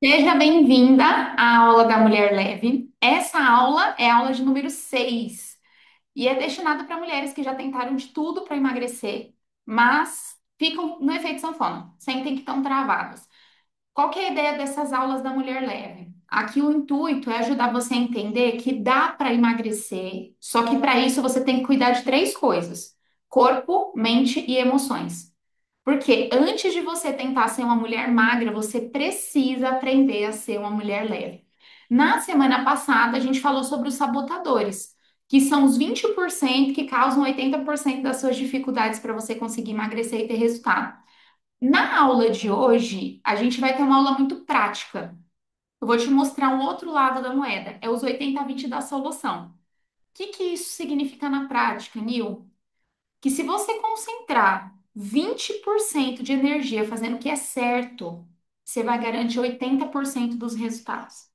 Seja bem-vinda à aula da Mulher Leve. Essa aula é a aula de número 6 e é destinada para mulheres que já tentaram de tudo para emagrecer, mas ficam no efeito sanfona, sentem que estão travadas. Qual que é a ideia dessas aulas da Mulher Leve? Aqui o intuito é ajudar você a entender que dá para emagrecer, só que para isso você tem que cuidar de três coisas: corpo, mente e emoções. Porque antes de você tentar ser uma mulher magra, você precisa aprender a ser uma mulher leve. Na semana passada, a gente falou sobre os sabotadores, que são os 20% que causam 80% das suas dificuldades para você conseguir emagrecer e ter resultado. Na aula de hoje, a gente vai ter uma aula muito prática. Eu vou te mostrar um outro lado da moeda, é os 80-20 da solução. O que que isso significa na prática, Nil? Que se você concentrar 20% de energia fazendo o que é certo, você vai garantir 80% dos resultados.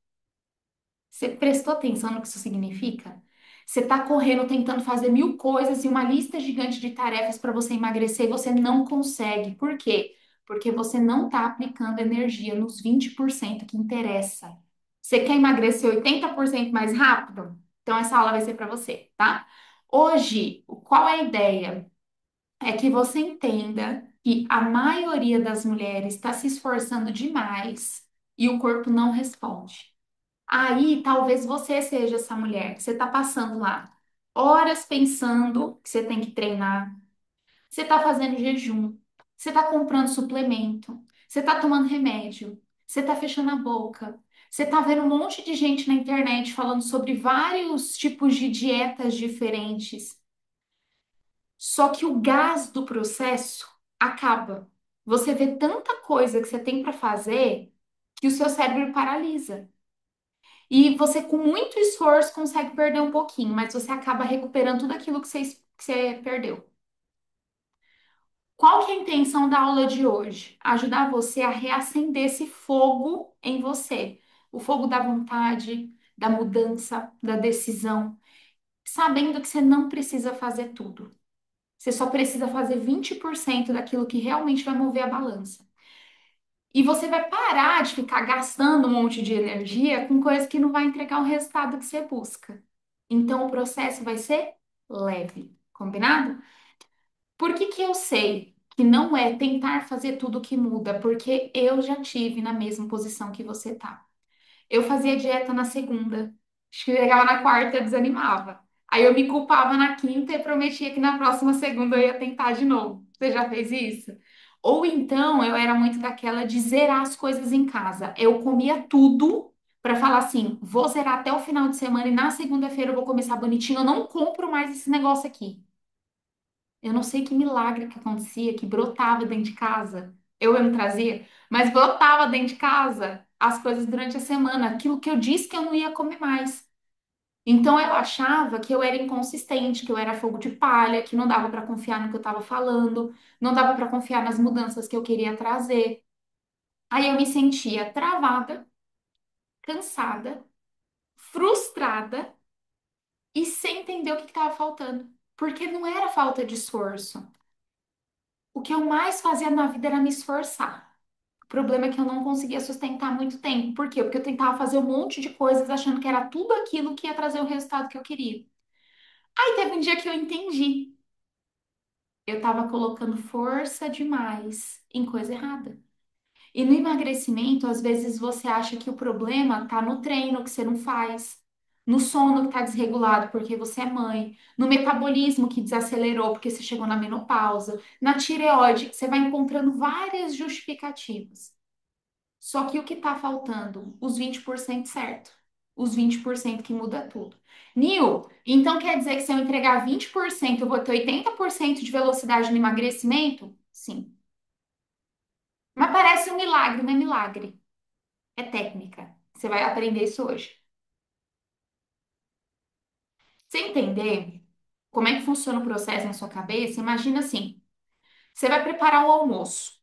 Você prestou atenção no que isso significa? Você está correndo tentando fazer mil coisas e uma lista gigante de tarefas para você emagrecer e você não consegue. Por quê? Porque você não está aplicando energia nos 20% que interessa. Você quer emagrecer 80% mais rápido? Então essa aula vai ser para você, tá? Hoje, qual é a ideia? É que você entenda que a maioria das mulheres está se esforçando demais e o corpo não responde. Aí talvez você seja essa mulher que você está passando lá horas pensando que você tem que treinar, você está fazendo jejum, você está comprando suplemento, você está tomando remédio, você está fechando a boca, você está vendo um monte de gente na internet falando sobre vários tipos de dietas diferentes. Só que o gás do processo acaba. Você vê tanta coisa que você tem para fazer que o seu cérebro paralisa. E você, com muito esforço, consegue perder um pouquinho, mas você acaba recuperando tudo aquilo que você perdeu. Qual que é a intenção da aula de hoje? Ajudar você a reacender esse fogo em você. O fogo da vontade, da mudança, da decisão, sabendo que você não precisa fazer tudo. Você só precisa fazer 20% daquilo que realmente vai mover a balança. E você vai parar de ficar gastando um monte de energia com coisas que não vai entregar o resultado que você busca. Então o processo vai ser leve, combinado? Por que que eu sei que não é tentar fazer tudo que muda? Porque eu já tive na mesma posição que você tá. Eu fazia dieta na segunda, chegava na quarta, eu desanimava. Aí eu me culpava na quinta e prometia que na próxima segunda eu ia tentar de novo. Você já fez isso? Ou então eu era muito daquela de zerar as coisas em casa. Eu comia tudo para falar assim: vou zerar até o final de semana e na segunda-feira eu vou começar bonitinho. Eu não compro mais esse negócio aqui. Eu não sei que milagre que acontecia, que brotava dentro de casa. Eu não trazia, mas brotava dentro de casa as coisas durante a semana, aquilo que eu disse que eu não ia comer mais. Então eu achava que eu era inconsistente, que eu era fogo de palha, que não dava para confiar no que eu estava falando, não dava para confiar nas mudanças que eu queria trazer. Aí eu me sentia travada, cansada, frustrada e sem entender o que estava faltando, porque não era falta de esforço. O que eu mais fazia na vida era me esforçar. O problema é que eu não conseguia sustentar muito tempo. Por quê? Porque eu tentava fazer um monte de coisas achando que era tudo aquilo que ia trazer o resultado que eu queria. Aí teve um dia que eu entendi. Eu estava colocando força demais em coisa errada. E no emagrecimento, às vezes você acha que o problema tá no treino que você não faz, no sono que está desregulado porque você é mãe, no metabolismo que desacelerou porque você chegou na menopausa, na tireoide, que você vai encontrando várias justificativas. Só que o que está faltando? Os 20% certo. Os 20% que muda tudo. Nil, então quer dizer que se eu entregar 20%, eu vou ter 80% de velocidade no emagrecimento? Sim. Mas parece um milagre, não é milagre. É técnica. Você vai aprender isso hoje. Você entender como é que funciona o processo na sua cabeça, imagina assim: você vai preparar o almoço.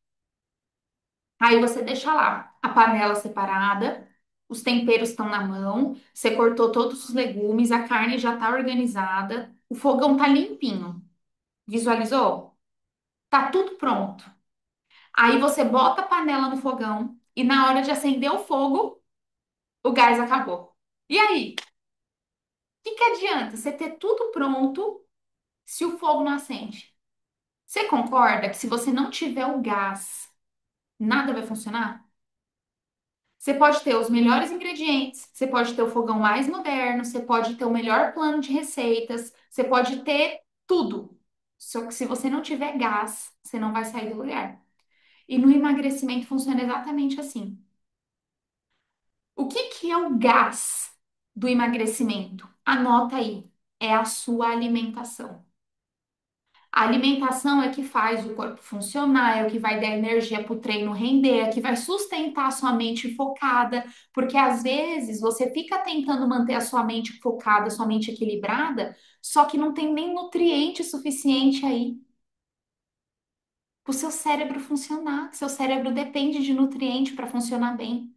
Aí você deixa lá a panela separada, os temperos estão na mão, você cortou todos os legumes, a carne já está organizada, o fogão tá limpinho. Visualizou? Tá tudo pronto. Aí você bota a panela no fogão, e na hora de acender o fogo, o gás acabou. E aí? O que adianta você ter tudo pronto se o fogo não acende? Você concorda que se você não tiver o gás, nada vai funcionar? Você pode ter os melhores ingredientes, você pode ter o fogão mais moderno, você pode ter o melhor plano de receitas, você pode ter tudo. Só que se você não tiver gás, você não vai sair do lugar. E no emagrecimento funciona exatamente assim. O que que é o gás do emagrecimento? Anota aí. É a sua alimentação. A alimentação é que faz o corpo funcionar, é o que vai dar energia para o treino render, é que vai sustentar a sua mente focada, porque às vezes você fica tentando manter a sua mente focada, a sua mente equilibrada, só que não tem nem nutriente suficiente aí para o seu cérebro funcionar. Seu cérebro depende de nutriente para funcionar bem.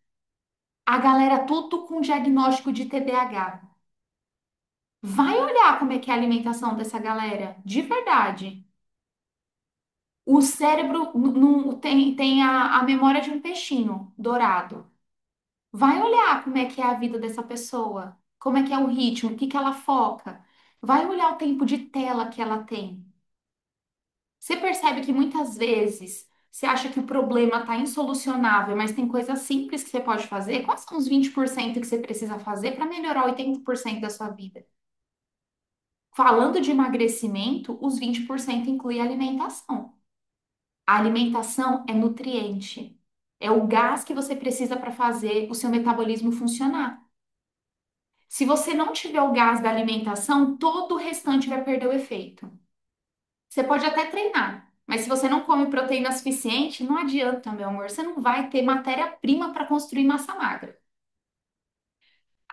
A galera tudo com diagnóstico de TDAH. Vai olhar como é que é a alimentação dessa galera, de verdade. O cérebro tem a memória de um peixinho dourado. Vai olhar como é que é a vida dessa pessoa, como é que é o ritmo, o que que ela foca. Vai olhar o tempo de tela que ela tem. Você percebe que muitas vezes você acha que o problema está insolucionável, mas tem coisas simples que você pode fazer? Quais são os 20% que você precisa fazer para melhorar 80% da sua vida? Falando de emagrecimento, os 20% inclui alimentação. A alimentação é nutriente. É o gás que você precisa para fazer o seu metabolismo funcionar. Se você não tiver o gás da alimentação, todo o restante vai perder o efeito. Você pode até treinar, mas se você não come proteína suficiente, não adianta, meu amor. Você não vai ter matéria-prima para construir massa magra.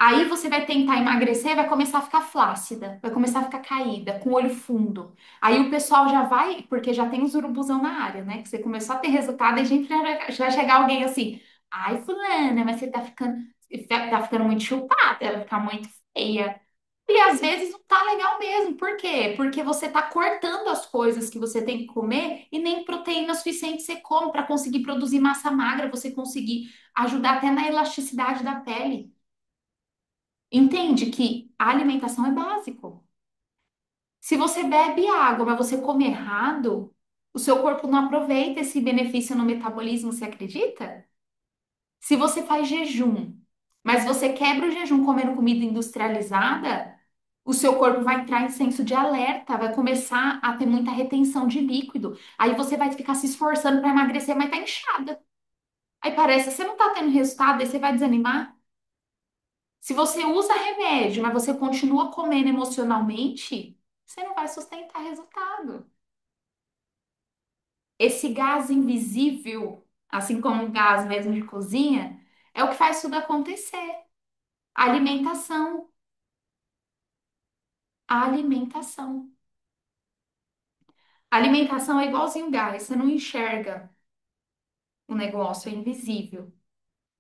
Aí você vai tentar emagrecer, vai começar a ficar flácida, vai começar a ficar caída, com olho fundo. Aí o pessoal já vai, porque já tem os urubuzão na área, né? Que você começou a ter resultado e a gente já vai chegar alguém assim, ai, fulana, mas tá ficando muito chupada, vai ficar muito feia. E às vezes não tá legal mesmo. Por quê? Porque você tá cortando as coisas que você tem que comer e nem proteína suficiente você come para conseguir produzir massa magra, você conseguir ajudar até na elasticidade da pele. Entende que a alimentação é básico. Se você bebe água, mas você come errado, o seu corpo não aproveita esse benefício no metabolismo, você acredita? Se você faz jejum, mas você quebra o jejum comendo comida industrializada, o seu corpo vai entrar em senso de alerta, vai começar a ter muita retenção de líquido. Aí você vai ficar se esforçando para emagrecer, mas tá inchada. Aí parece que você não tá tendo resultado, aí você vai desanimar. Se você usa remédio, mas você continua comendo emocionalmente, você não vai sustentar resultado. Esse gás invisível, assim como o gás mesmo de cozinha, é o que faz tudo acontecer. A alimentação, a alimentação. A alimentação é igualzinho gás, você não enxerga o negócio, é invisível.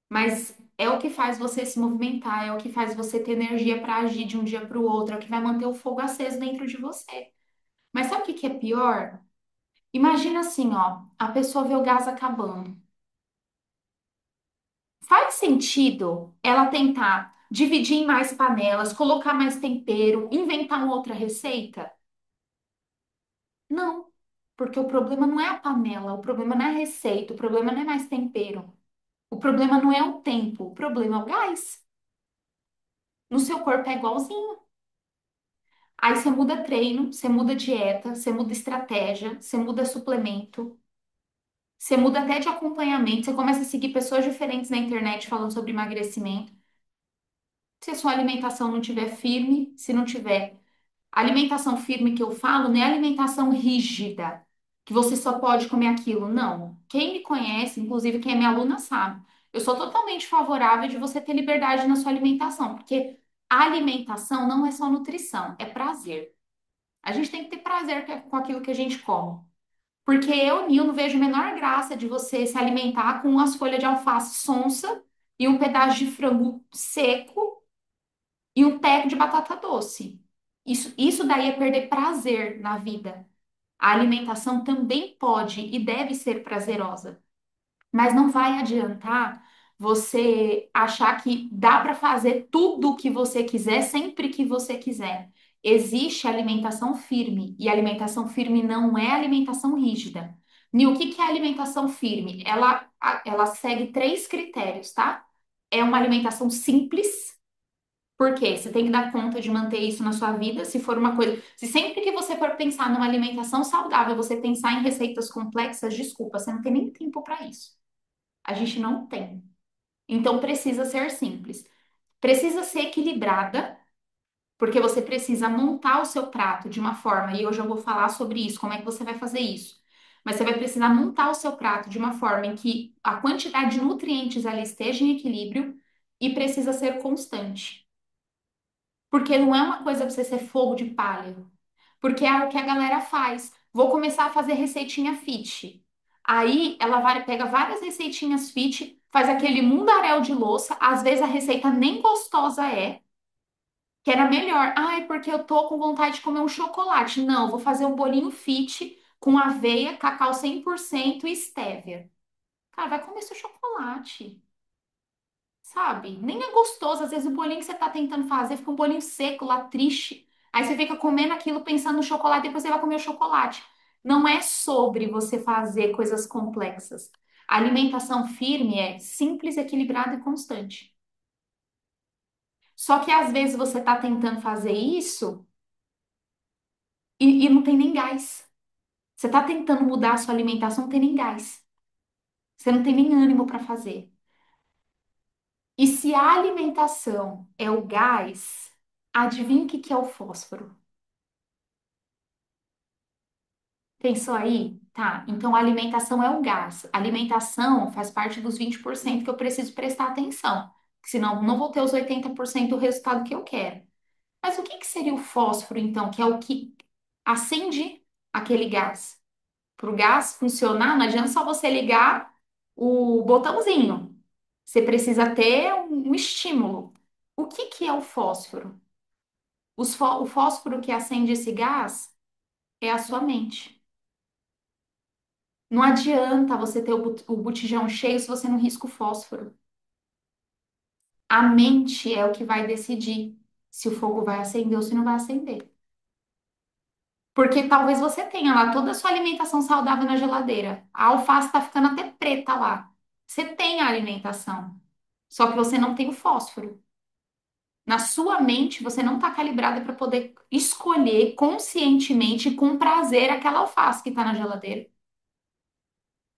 Mas é o que faz você se movimentar, é o que faz você ter energia para agir de um dia para o outro, é o que vai manter o fogo aceso dentro de você. Mas sabe o que que é pior? Imagina assim, ó, a pessoa vê o gás acabando. Faz sentido ela tentar dividir em mais panelas, colocar mais tempero, inventar uma outra receita? Não, porque o problema não é a panela, o problema não é a receita, o problema não é mais tempero. O problema não é o tempo, o problema é o gás. No seu corpo é igualzinho. Aí você muda treino, você muda dieta, você muda estratégia, você muda suplemento, você muda até de acompanhamento, você começa a seguir pessoas diferentes na internet falando sobre emagrecimento. Se a sua alimentação não tiver firme, se não tiver alimentação firme que eu falo, não é alimentação rígida, que você só pode comer aquilo. Não. Quem me conhece, inclusive quem é minha aluna, sabe. Eu sou totalmente favorável de você ter liberdade na sua alimentação, porque a alimentação não é só nutrição, é prazer. A gente tem que ter prazer com aquilo que a gente come. Porque eu, Nil, não vejo a menor graça de você se alimentar com as folhas de alface sonsa e um pedaço de frango seco e um teco de batata doce. Isso daí é perder prazer na vida. A alimentação também pode e deve ser prazerosa. Mas não vai adiantar você achar que dá para fazer tudo o que você quiser sempre que você quiser. Existe alimentação firme e alimentação firme não é alimentação rígida. E o que que é alimentação firme? Ela segue três critérios, tá? É uma alimentação simples, porque você tem que dar conta de manter isso na sua vida. Se for uma coisa, se sempre que você for pensar numa alimentação saudável, você pensar em receitas complexas, desculpa, você não tem nem tempo para isso. A gente não tem. Então precisa ser simples. Precisa ser equilibrada, porque você precisa montar o seu prato de uma forma, e hoje eu vou falar sobre isso, como é que você vai fazer isso. Mas você vai precisar montar o seu prato de uma forma em que a quantidade de nutrientes ali esteja em equilíbrio e precisa ser constante. Porque não é uma coisa pra você ser fogo de palha. Porque é o que a galera faz. Vou começar a fazer receitinha fit. Aí ela vai, pega várias receitinhas fit, faz aquele mundaréu de louça. Às vezes a receita nem gostosa é, que era melhor. Ai, porque eu tô com vontade de comer um chocolate. Não, vou fazer um bolinho fit com aveia, cacau 100% e stevia. Cara, vai comer seu chocolate. Sabe? Nem é gostoso. Às vezes o bolinho que você tá tentando fazer fica um bolinho seco lá, triste. Aí você fica comendo aquilo pensando no chocolate, depois você vai comer o chocolate. Não é sobre você fazer coisas complexas. A alimentação firme é simples, equilibrada e constante. Só que às vezes você tá tentando fazer isso e não tem nem gás. Você tá tentando mudar a sua alimentação, não tem nem gás. Você não tem nem ânimo para fazer. E se a alimentação é o gás, adivinha o que que é o fósforo? Pensou aí? Tá. Então, a alimentação é o gás. A alimentação faz parte dos 20% que eu preciso prestar atenção. Senão, não vou ter os 80% do resultado que eu quero. Mas o que que seria o fósforo, então? Que é o que acende aquele gás. Para o gás funcionar, não adianta só você ligar o botãozinho. Você precisa ter um estímulo. O que que é o fósforo? O fósforo que acende esse gás é a sua mente. Não adianta você ter o botijão cheio se você não risca o fósforo. A mente é o que vai decidir se o fogo vai acender ou se não vai acender. Porque talvez você tenha lá toda a sua alimentação saudável na geladeira. A alface tá ficando até preta lá. Você tem a alimentação, só que você não tem o fósforo. Na sua mente, você não está calibrada para poder escolher conscientemente e com prazer aquela alface que está na geladeira.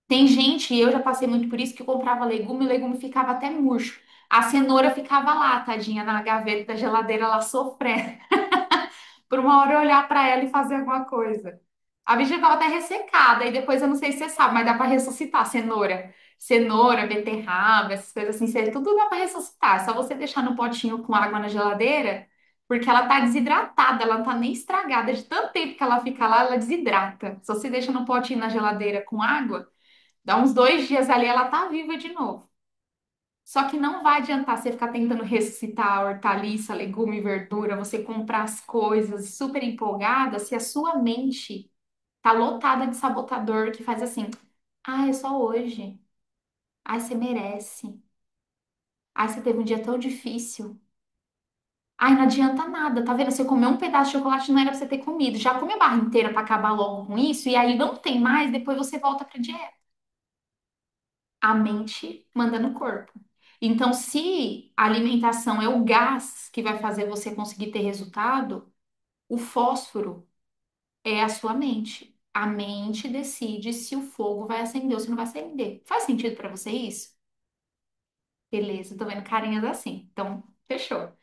Tem gente, e eu já passei muito por isso, que comprava legume, e o legume ficava até murcho. A cenoura ficava lá, tadinha, na gaveta da geladeira, ela sofrendo. Por uma hora eu olhar para ela e fazer alguma coisa. A bicha ficava até ressecada, e depois eu não sei se você sabe, mas dá para ressuscitar cenoura. Cenoura, beterraba, essas coisas assim, tudo dá para ressuscitar. É só você deixar no potinho com água na geladeira, porque ela tá desidratada, ela não tá nem estragada. De tanto tempo que ela fica lá, ela desidrata. Se você deixa no potinho na geladeira com água, dá uns 2 dias ali, ela tá viva de novo. Só que não vai adiantar você ficar tentando ressuscitar hortaliça, legume, verdura, você comprar as coisas super empolgada, se a sua mente tá lotada de sabotador que faz assim: ah, é só hoje. Ai, você merece. Ai, você teve um dia tão difícil. Ai, não adianta nada, tá vendo? Você comeu um pedaço de chocolate não era pra você ter comido. Já come a barra inteira pra acabar logo com isso, e aí não tem mais, depois você volta pra dieta. A mente manda no corpo. Então, se a alimentação é o gás que vai fazer você conseguir ter resultado, o fósforo é a sua mente. A mente decide se o fogo vai acender ou se não vai acender. Faz sentido pra você isso? Beleza, tô vendo carinhas assim. Então, fechou.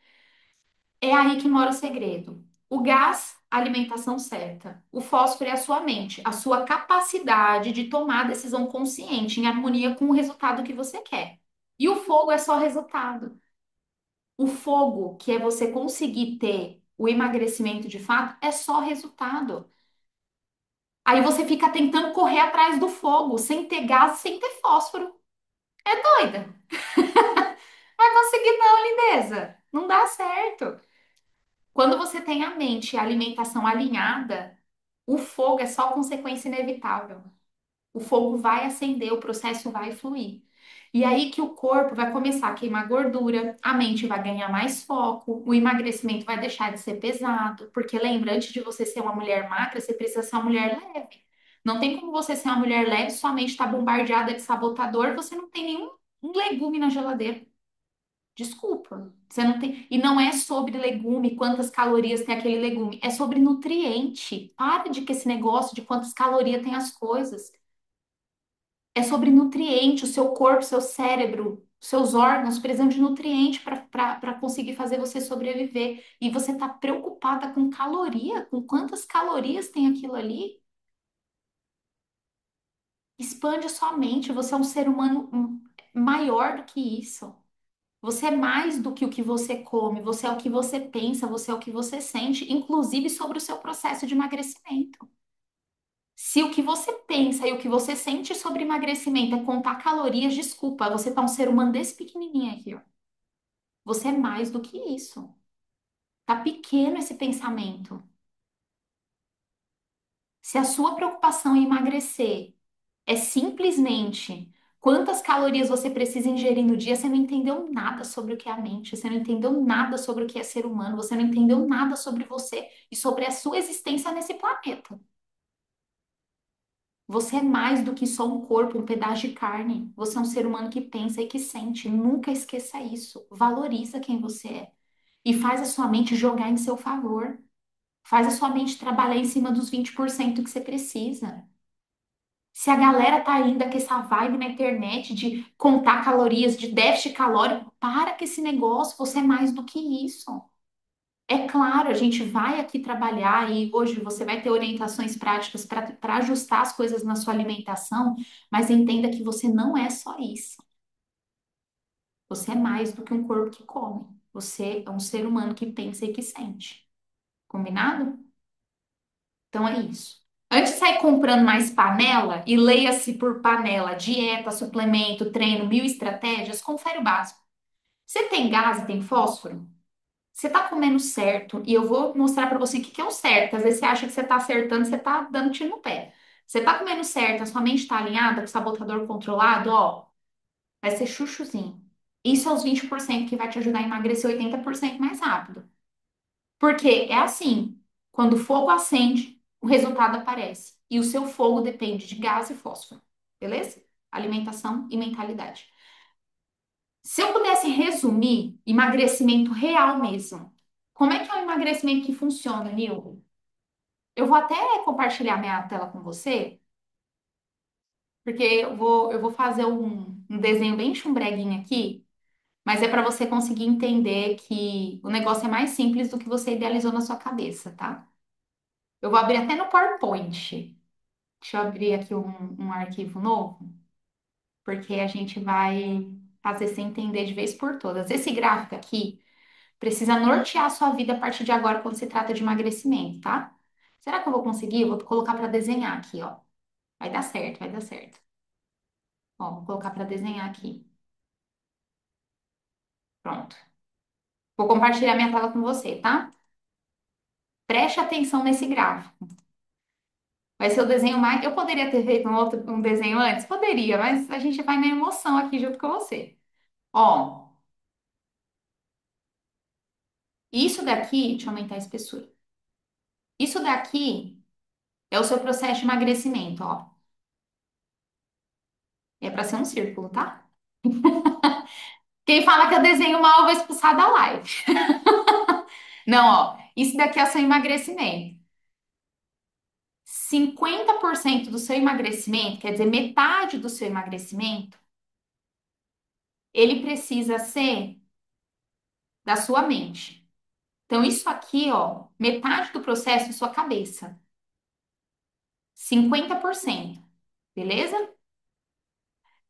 É aí que mora o segredo. O gás, a alimentação certa. O fósforo é a sua mente, a sua capacidade de tomar decisão consciente, em harmonia com o resultado que você quer. E o fogo é só resultado. O fogo, que é você conseguir ter o emagrecimento de fato, é só resultado. Aí você fica tentando correr atrás do fogo, sem ter gás, sem ter fósforo. É doida. Vai conseguir não, lindeza. Não dá certo. Quando você tem a mente e a alimentação alinhada, o fogo é só consequência inevitável. O fogo vai acender, o processo vai fluir. E aí que o corpo vai começar a queimar gordura, a mente vai ganhar mais foco, o emagrecimento vai deixar de ser pesado, porque lembra, antes de você ser uma mulher magra, você precisa ser uma mulher leve. Não tem como você ser uma mulher leve, sua mente está bombardeada de sabotador, você não tem nenhum um legume na geladeira. Desculpa, você não tem. E não é sobre legume, quantas calorias tem aquele legume, é sobre nutriente. Para de que esse negócio de quantas calorias tem as coisas. É sobre nutriente, o seu corpo, seu cérebro, seus órgãos precisam de nutriente para conseguir fazer você sobreviver. E você está preocupada com caloria, com quantas calorias tem aquilo ali? Expande a sua mente, você é um ser humano maior do que isso. Você é mais do que o que você come, você é o que você pensa, você é o que você sente, inclusive sobre o seu processo de emagrecimento. Se o que você pensa e o que você sente sobre emagrecimento é contar calorias, desculpa, você tá um ser humano desse pequenininho aqui, ó. Você é mais do que isso. Tá pequeno esse pensamento. Se a sua preocupação em emagrecer é simplesmente quantas calorias você precisa ingerir no dia, você não entendeu nada sobre o que é a mente, você não entendeu nada sobre o que é ser humano, você não entendeu nada sobre você e sobre a sua existência nesse planeta. Você é mais do que só um corpo, um pedaço de carne. Você é um ser humano que pensa e que sente. Nunca esqueça isso. Valoriza quem você é e faz a sua mente jogar em seu favor. Faz a sua mente trabalhar em cima dos 20% que você precisa. Se a galera tá ainda com essa vibe na internet de contar calorias, de déficit calórico, para com esse negócio, você é mais do que isso. É claro, a gente vai aqui trabalhar e hoje você vai ter orientações práticas para ajustar as coisas na sua alimentação, mas entenda que você não é só isso. Você é mais do que um corpo que come. Você é um ser humano que pensa e que sente. Combinado? Então é isso. Antes de sair comprando mais panela, e leia-se por panela, dieta, suplemento, treino, mil estratégias, confere o básico. Você tem gás e tem fósforo? Você tá comendo certo, e eu vou mostrar pra você o que que é o certo. Às vezes você acha que você tá acertando, você tá dando tiro no pé. Você tá comendo certo, a sua mente tá alinhada com o sabotador controlado, ó, vai ser chuchuzinho. Isso é os 20% que vai te ajudar a emagrecer 80% mais rápido. Porque é assim, quando o fogo acende, o resultado aparece. E o seu fogo depende de gás e fósforo. Beleza? Alimentação e mentalidade. Se eu pudesse resumir emagrecimento real mesmo, como é que é o emagrecimento que funciona, Nil? Eu vou até compartilhar minha tela com você, porque eu vou fazer um desenho bem chumbreguinho aqui, mas é para você conseguir entender que o negócio é mais simples do que você idealizou na sua cabeça, tá? Eu vou abrir até no PowerPoint. Deixa eu abrir aqui um arquivo novo, porque a gente vai fazer você entender de vez por todas. Esse gráfico aqui precisa nortear a sua vida a partir de agora quando se trata de emagrecimento, tá? Será que eu vou conseguir? Eu vou colocar para desenhar aqui, ó. Vai dar certo, vai dar certo. Ó, vou colocar para desenhar aqui. Pronto. Vou compartilhar minha tela com você, tá? Preste atenção nesse gráfico. Vai ser o desenho mais. Eu poderia ter feito um desenho antes? Poderia, mas a gente vai na emoção aqui junto com você. Ó, isso daqui, deixa eu aumentar a espessura. Isso daqui é o seu processo de emagrecimento, ó. É para ser um círculo, tá? Quem fala que eu desenho mal, eu vou expulsar da live. Não, ó, isso daqui é o seu emagrecimento. 50% do seu emagrecimento, quer dizer, metade do seu emagrecimento, ele precisa ser da sua mente. Então, isso aqui, ó, metade do processo é sua cabeça. 50%, beleza?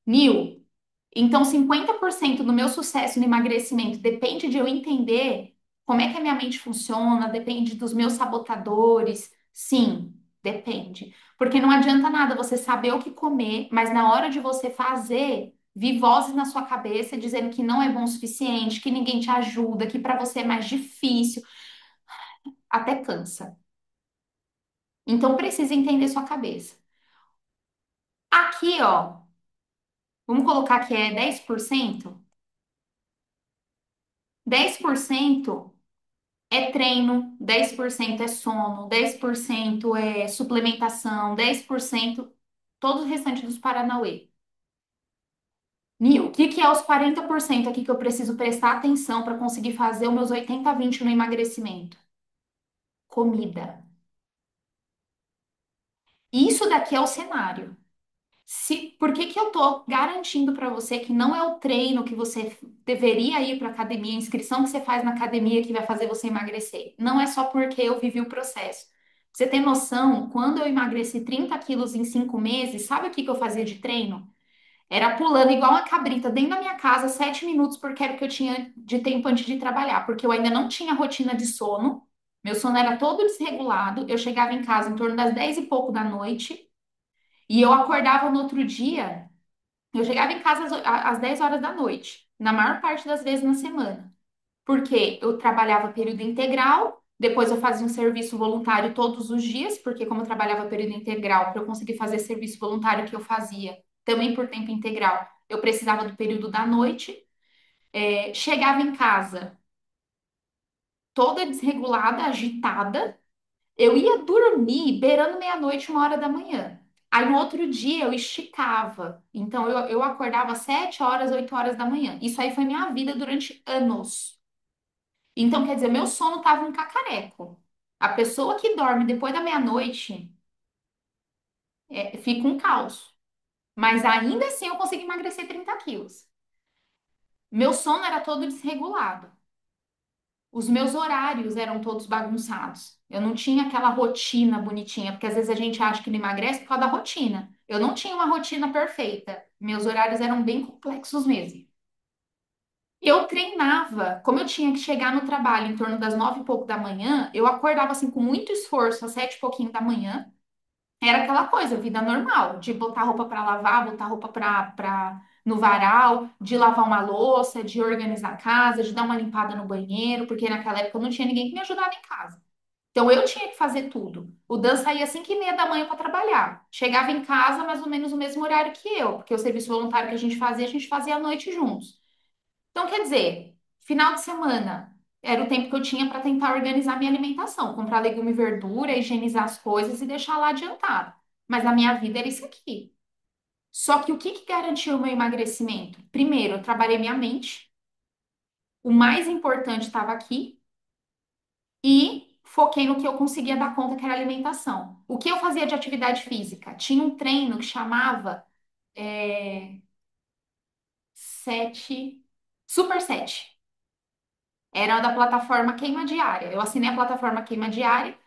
Nil, então 50% do meu sucesso no emagrecimento depende de eu entender como é que a minha mente funciona, depende dos meus sabotadores. Sim, depende. Porque não adianta nada você saber o que comer, mas na hora de você fazer, vir vozes na sua cabeça dizendo que não é bom o suficiente, que ninguém te ajuda, que para você é mais difícil, até cansa. Então precisa entender sua cabeça. Aqui, ó, vamos colocar que é 10%. 10% é treino, 10% é sono, 10% é suplementação, 10% todo o restante dos Paranauê. E o que que é os 40% aqui que eu preciso prestar atenção para conseguir fazer os meus 80-20 no emagrecimento? Comida. Isso daqui é o cenário. Por que que eu tô garantindo para você que não é o treino que você deveria ir para academia, a inscrição que você faz na academia que vai fazer você emagrecer? Não é só porque eu vivi o processo. Pra você tem noção, quando eu emagreci 30 quilos em 5 meses, sabe o que que eu fazia de treino? Era pulando igual uma cabrita dentro da minha casa, 7 minutos, porque era o que eu tinha de tempo antes de trabalhar, porque eu ainda não tinha rotina de sono, meu sono era todo desregulado, eu chegava em casa em torno das 10 e pouco da noite, e eu acordava no outro dia, eu chegava em casa às 10 horas da noite, na maior parte das vezes na semana, porque eu trabalhava período integral, depois eu fazia um serviço voluntário todos os dias, porque como eu trabalhava período integral, para eu conseguir fazer serviço voluntário que eu fazia, também por tempo integral, eu precisava do período da noite. Chegava em casa toda desregulada, agitada, eu ia dormir beirando meia-noite, 1 hora da manhã. Aí no outro dia eu esticava. Então eu acordava às 7 horas, 8 horas da manhã. Isso aí foi minha vida durante anos. Então, quer dizer, meu sono tava um cacareco. A pessoa que dorme depois da meia-noite fica um caos. Mas ainda assim eu consegui emagrecer 30 quilos. Meu sono era todo desregulado. Os meus horários eram todos bagunçados. Eu não tinha aquela rotina bonitinha, porque às vezes a gente acha que não emagrece por causa da rotina. Eu não tinha uma rotina perfeita. Meus horários eram bem complexos mesmo. Eu treinava, como eu tinha que chegar no trabalho em torno das 9 e pouco da manhã, eu acordava assim com muito esforço às 7 e pouquinho da manhã. Era aquela coisa, vida normal, de botar roupa para lavar, botar roupa para no varal, de lavar uma louça, de organizar a casa, de dar uma limpada no banheiro, porque naquela época não tinha ninguém que me ajudava em casa. Então eu tinha que fazer tudo. O Dan saía às 5 e meia da manhã para trabalhar. Chegava em casa mais ou menos no mesmo horário que eu, porque o serviço voluntário que a gente fazia à noite juntos. Então, quer dizer, final de semana era o tempo que eu tinha para tentar organizar minha alimentação, comprar legume e verdura, higienizar as coisas e deixar lá adiantado. Mas a minha vida era isso aqui. Só que o que que garantiu o meu emagrecimento? Primeiro, eu trabalhei minha mente. O mais importante estava aqui e foquei no que eu conseguia dar conta, que era a alimentação. O que eu fazia de atividade física? Tinha um treino que chamava é, sete, Super 7. Era da plataforma Queima Diária. Eu assinei a plataforma Queima Diária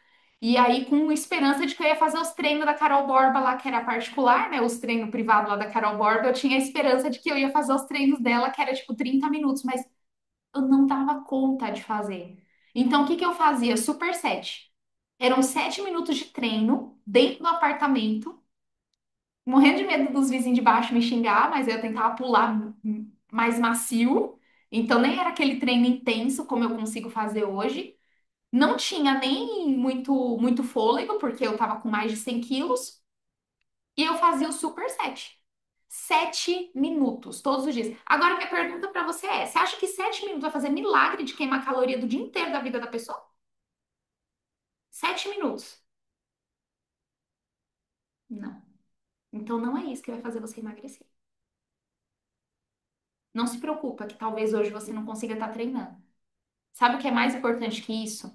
e aí com esperança de que eu ia fazer os treinos da Carol Borba lá, que era particular, né? Os treinos privados lá da Carol Borba. Eu tinha a esperança de que eu ia fazer os treinos dela, que era tipo 30 minutos, mas eu não dava conta de fazer. Então, o que que eu fazia? Super 7. Eram 7 minutos de treino dentro do apartamento, morrendo de medo dos vizinhos de baixo me xingar, mas eu tentava pular mais macio. Então, nem era aquele treino intenso como eu consigo fazer hoje. Não tinha nem muito fôlego, porque eu tava com mais de 100 quilos. E eu fazia o super set. 7 minutos, todos os dias. Agora, minha pergunta pra você é: você acha que 7 minutos vai fazer milagre de queimar caloria do dia inteiro da vida da pessoa? 7 minutos. Não. Então, não é isso que vai fazer você emagrecer. Não se preocupa que talvez hoje você não consiga estar treinando. Sabe o que é mais importante que isso?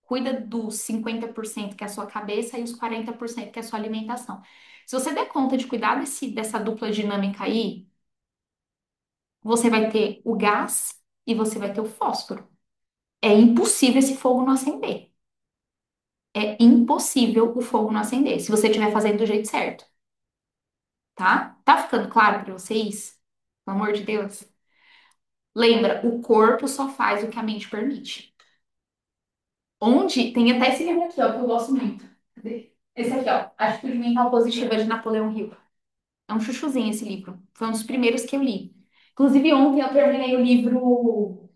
Cuida dos 50% que é a sua cabeça e os 40% que é a sua alimentação. Se você der conta de cuidar dessa dupla dinâmica aí, você vai ter o gás e você vai ter o fósforo. É impossível esse fogo não acender. É impossível o fogo não acender, se você estiver fazendo do jeito certo, tá? Tá ficando claro para vocês? Pelo amor de Deus. Lembra, o corpo só faz o que a mente permite. Onde tem até esse livro aqui, ó, que eu gosto muito. Cadê? Esse aqui, ó, Atitude Mental Positiva de Napoleão Hill. É um chuchuzinho esse livro. Foi um dos primeiros que eu li. Inclusive, ontem eu terminei o livro.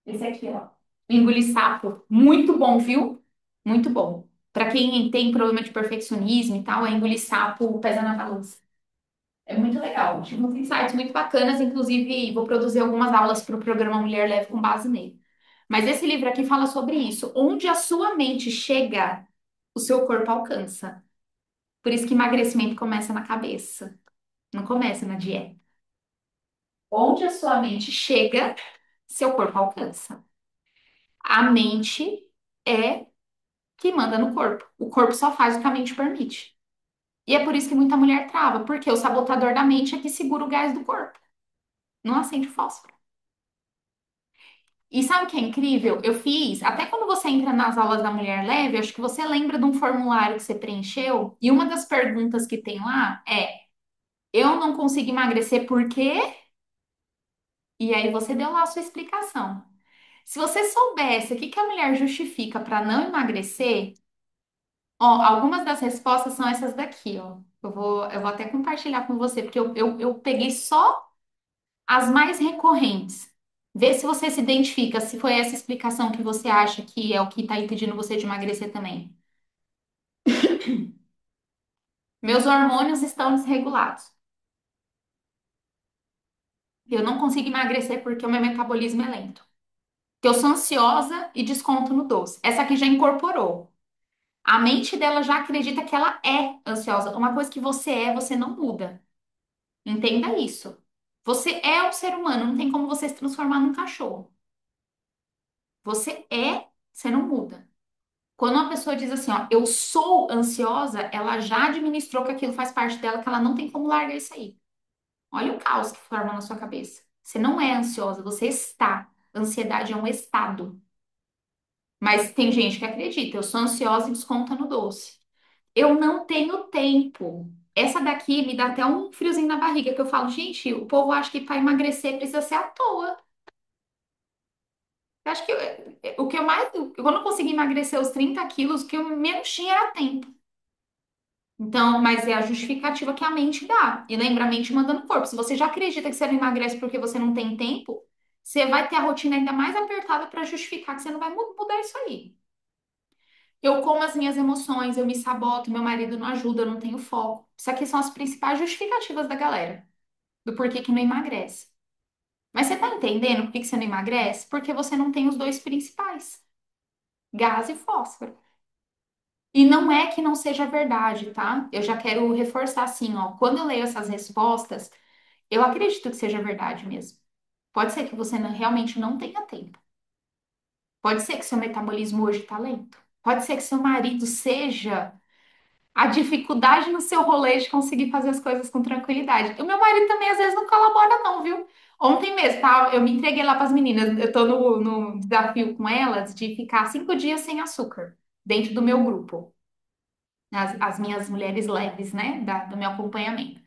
Esse aqui, ó. Engolir Sapo. Muito bom, viu? Muito bom. Para quem tem problema de perfeccionismo e tal, é Engolir Sapo, Pesa na Balança. É muito legal. Tive uns insights muito bacanas, inclusive vou produzir algumas aulas para o programa Mulher Leve com base nele. Mas esse livro aqui fala sobre isso. Onde a sua mente chega, o seu corpo alcança. Por isso que emagrecimento começa na cabeça, não começa na dieta. Onde a sua mente chega, seu corpo alcança. A mente é que manda no corpo. O corpo só faz o que a mente permite. E é por isso que muita mulher trava, porque o sabotador da mente é que segura o gás do corpo, não acende o fósforo. E sabe o que é incrível? Eu fiz, até quando você entra nas aulas da Mulher Leve, acho que você lembra de um formulário que você preencheu, e uma das perguntas que tem lá é: eu não consigo emagrecer por quê? E aí você deu lá a sua explicação. Se você soubesse o que que a mulher justifica para não emagrecer, ó, algumas das respostas são essas daqui, ó. Eu vou até compartilhar com você, porque eu peguei só as mais recorrentes. Vê se você se identifica, se foi essa explicação que você acha que é o que está impedindo você de emagrecer também. Meus hormônios estão desregulados. Eu não consigo emagrecer porque o meu metabolismo é lento. Que eu sou ansiosa e desconto no doce. Essa aqui já incorporou. A mente dela já acredita que ela é ansiosa. Uma coisa que você é, você não muda. Entenda isso. Você é um ser humano, não tem como você se transformar num cachorro. Você é, você não muda. Quando uma pessoa diz assim, ó, eu sou ansiosa, ela já administrou que aquilo faz parte dela, que ela não tem como largar isso aí. Olha o caos que forma na sua cabeça. Você não é ansiosa, você está. Ansiedade é um estado. Mas tem gente que acredita, eu sou ansiosa e desconta no doce. Eu não tenho tempo. Essa daqui me dá até um friozinho na barriga, que eu falo, gente, o povo acha que para emagrecer precisa ser à toa. Eu acho que o que eu mais. Quando eu consegui emagrecer os 30 quilos, o que eu menos tinha era tempo. Então, mas é a justificativa que a mente dá. E lembra, a mente manda no corpo. Se você já acredita que você não emagrece porque você não tem tempo, você vai ter a rotina ainda mais apertada para justificar que você não vai mudar isso aí. Eu como as minhas emoções, eu me saboto, meu marido não ajuda, eu não tenho foco. Isso aqui são as principais justificativas da galera, do porquê que não emagrece. Mas você tá entendendo por que que você não emagrece? Porque você não tem os dois principais, gás e fósforo. E não é que não seja verdade, tá? Eu já quero reforçar assim, ó. Quando eu leio essas respostas, eu acredito que seja verdade mesmo. Pode ser que você realmente não tenha tempo. Pode ser que seu metabolismo hoje tá lento. Pode ser que seu marido seja a dificuldade no seu rolê de conseguir fazer as coisas com tranquilidade. O meu marido também às vezes não colabora, não, viu? Ontem mesmo, tá? Eu me entreguei lá para as meninas. Eu tô no desafio com elas de ficar 5 dias sem açúcar dentro do meu grupo. As minhas mulheres leves, né? Do meu acompanhamento.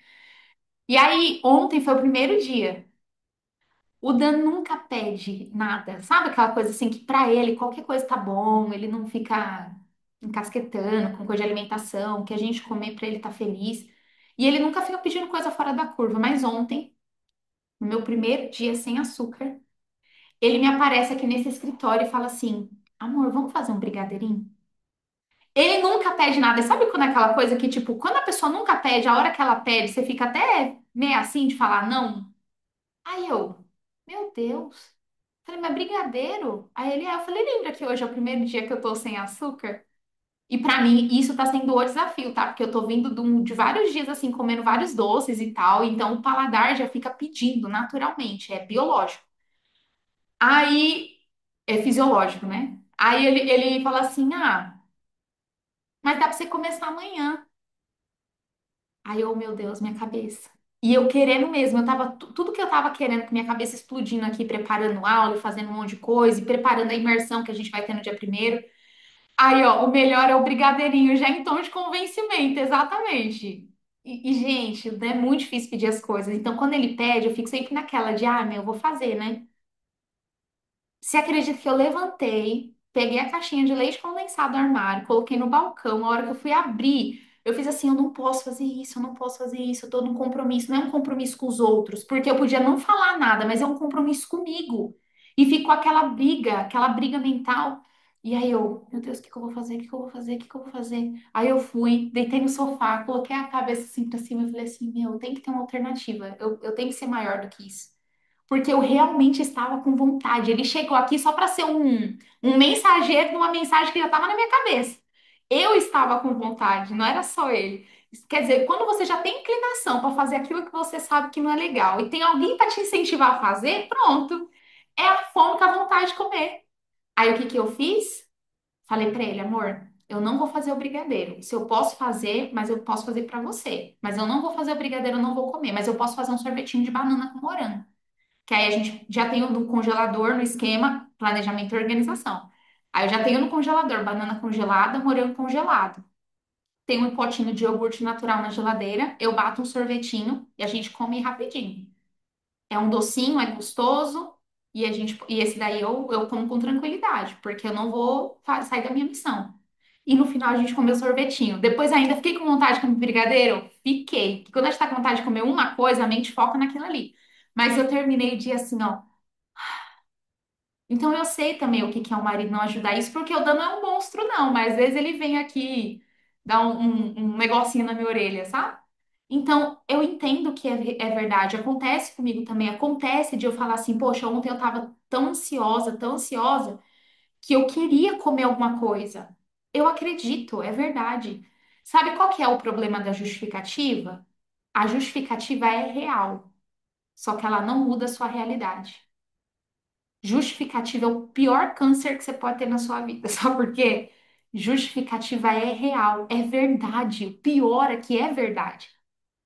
E aí, ontem foi o primeiro dia. O Dan nunca pede nada. Sabe aquela coisa assim que pra ele qualquer coisa tá bom, ele não fica encasquetando com coisa de alimentação, que a gente comer pra ele tá feliz. E ele nunca fica pedindo coisa fora da curva. Mas ontem, no meu primeiro dia sem açúcar, ele me aparece aqui nesse escritório e fala assim: Amor, vamos fazer um brigadeirinho? Ele nunca pede nada. Sabe quando é aquela coisa que, tipo, quando a pessoa nunca pede, a hora que ela pede, você fica até meio assim de falar não? Aí eu, meu Deus. Falei, mas brigadeiro? Aí ele, eu falei, lembra que hoje é o primeiro dia que eu tô sem açúcar? E pra mim, isso tá sendo o desafio, tá? Porque eu tô vindo de vários dias, assim, comendo vários doces e tal, então o paladar já fica pedindo naturalmente, é biológico. Aí, é fisiológico, né? Aí ele fala assim, mas dá pra você começar amanhã. Aí eu, meu Deus, minha cabeça. E eu querendo mesmo, eu tava, tudo que eu tava querendo, com minha cabeça explodindo aqui, preparando aula, e fazendo um monte de coisa, e preparando a imersão que a gente vai ter no dia primeiro. Aí, ó, o melhor é o brigadeirinho, já em tom de convencimento, exatamente. Gente, é muito difícil pedir as coisas. Então, quando ele pede, eu fico sempre naquela de, meu, eu vou fazer, né? Você acredita que eu levantei, peguei a caixinha de leite condensado do armário, coloquei no balcão, a hora que eu fui abrir, eu fiz assim, eu não posso fazer isso, eu não posso fazer isso, eu tô num compromisso, não é um compromisso com os outros, porque eu podia não falar nada, mas é um compromisso comigo. E ficou aquela briga mental. E aí eu, meu Deus, o que que eu vou fazer? O que que eu vou fazer? O que que eu vou fazer? Aí eu fui, deitei no sofá, coloquei a cabeça assim pra cima e falei assim, meu, tem que ter uma alternativa. Eu tenho que ser maior do que isso. Porque eu realmente estava com vontade. Ele chegou aqui só para ser um mensageiro de uma mensagem que já estava na minha cabeça. Eu estava com vontade, não era só ele. Quer dizer, quando você já tem inclinação para fazer aquilo que você sabe que não é legal e tem alguém para te incentivar a fazer, pronto. É a fome com a vontade de comer. Aí o que que eu fiz? Falei para ele, amor, eu não vou fazer o brigadeiro. Se eu posso fazer, mas eu posso fazer para você. Mas eu não vou fazer o brigadeiro, eu não vou comer. Mas eu posso fazer um sorvetinho de banana com morango. Que aí a gente já tem o no congelador, no esquema, planejamento e organização. Aí eu já tenho no congelador banana congelada, morango congelado. Tem um potinho de iogurte natural na geladeira. Eu bato um sorvetinho e a gente come rapidinho. É um docinho, é gostoso. E esse daí eu como com tranquilidade, porque eu não vou sair da minha missão. E no final a gente comeu sorvetinho. Depois ainda fiquei com vontade de comer brigadeiro? Fiquei. Porque quando a gente tá com vontade de comer uma coisa, a mente foca naquilo ali. Mas eu terminei o dia assim, ó. Então eu sei também o que que é o marido não ajudar isso, porque o Dan não é um monstro, não, mas às vezes ele vem aqui dar um negocinho na minha orelha, sabe? Então eu entendo que é verdade, acontece comigo também, acontece de eu falar assim, poxa, ontem eu tava tão ansiosa, que eu queria comer alguma coisa. Eu acredito, é verdade. Sabe qual que é o problema da justificativa? A justificativa é real, só que ela não muda a sua realidade. Justificativa é o pior câncer que você pode ter na sua vida. Sabe por quê? Justificativa é real, é verdade. O pior é que é verdade.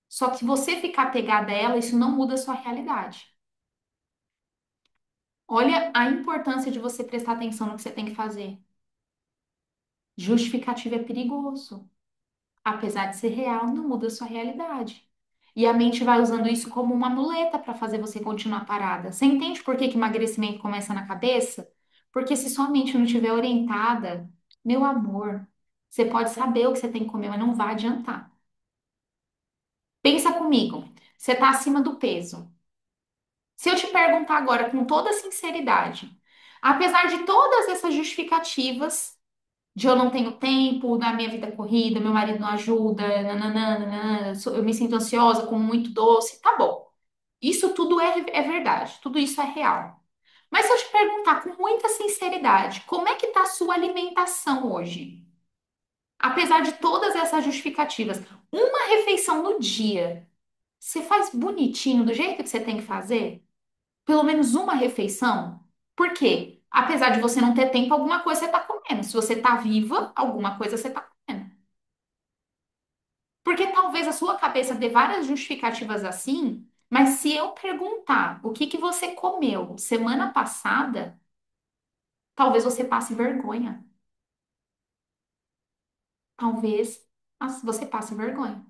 Só que você ficar pegada a ela, isso não muda a sua realidade. Olha a importância de você prestar atenção no que você tem que fazer. Justificativa é perigoso. Apesar de ser real, não muda a sua realidade. E a mente vai usando isso como uma muleta para fazer você continuar parada. Você entende por que que emagrecimento começa na cabeça? Porque se sua mente não estiver orientada, meu amor, você pode saber o que você tem que comer, mas não vai adiantar. Pensa comigo, você está acima do peso. Se eu te perguntar agora com toda sinceridade, apesar de todas essas justificativas, de eu não tenho tempo, da minha vida corrida, meu marido não ajuda, nananã, nananã, eu me sinto ansiosa, como muito doce, tá bom. Isso tudo é verdade, tudo isso é real. Mas se eu te perguntar com muita sinceridade, como é que tá a sua alimentação hoje? Apesar de todas essas justificativas, uma refeição no dia, você faz bonitinho do jeito que você tem que fazer? Pelo menos uma refeição? Por quê? Apesar de você não ter tempo, alguma coisa você está comendo. Se você está viva, alguma coisa você está comendo. Porque talvez a sua cabeça dê várias justificativas assim, mas se eu perguntar o que que você comeu semana passada, talvez você passe vergonha. Talvez você passe vergonha.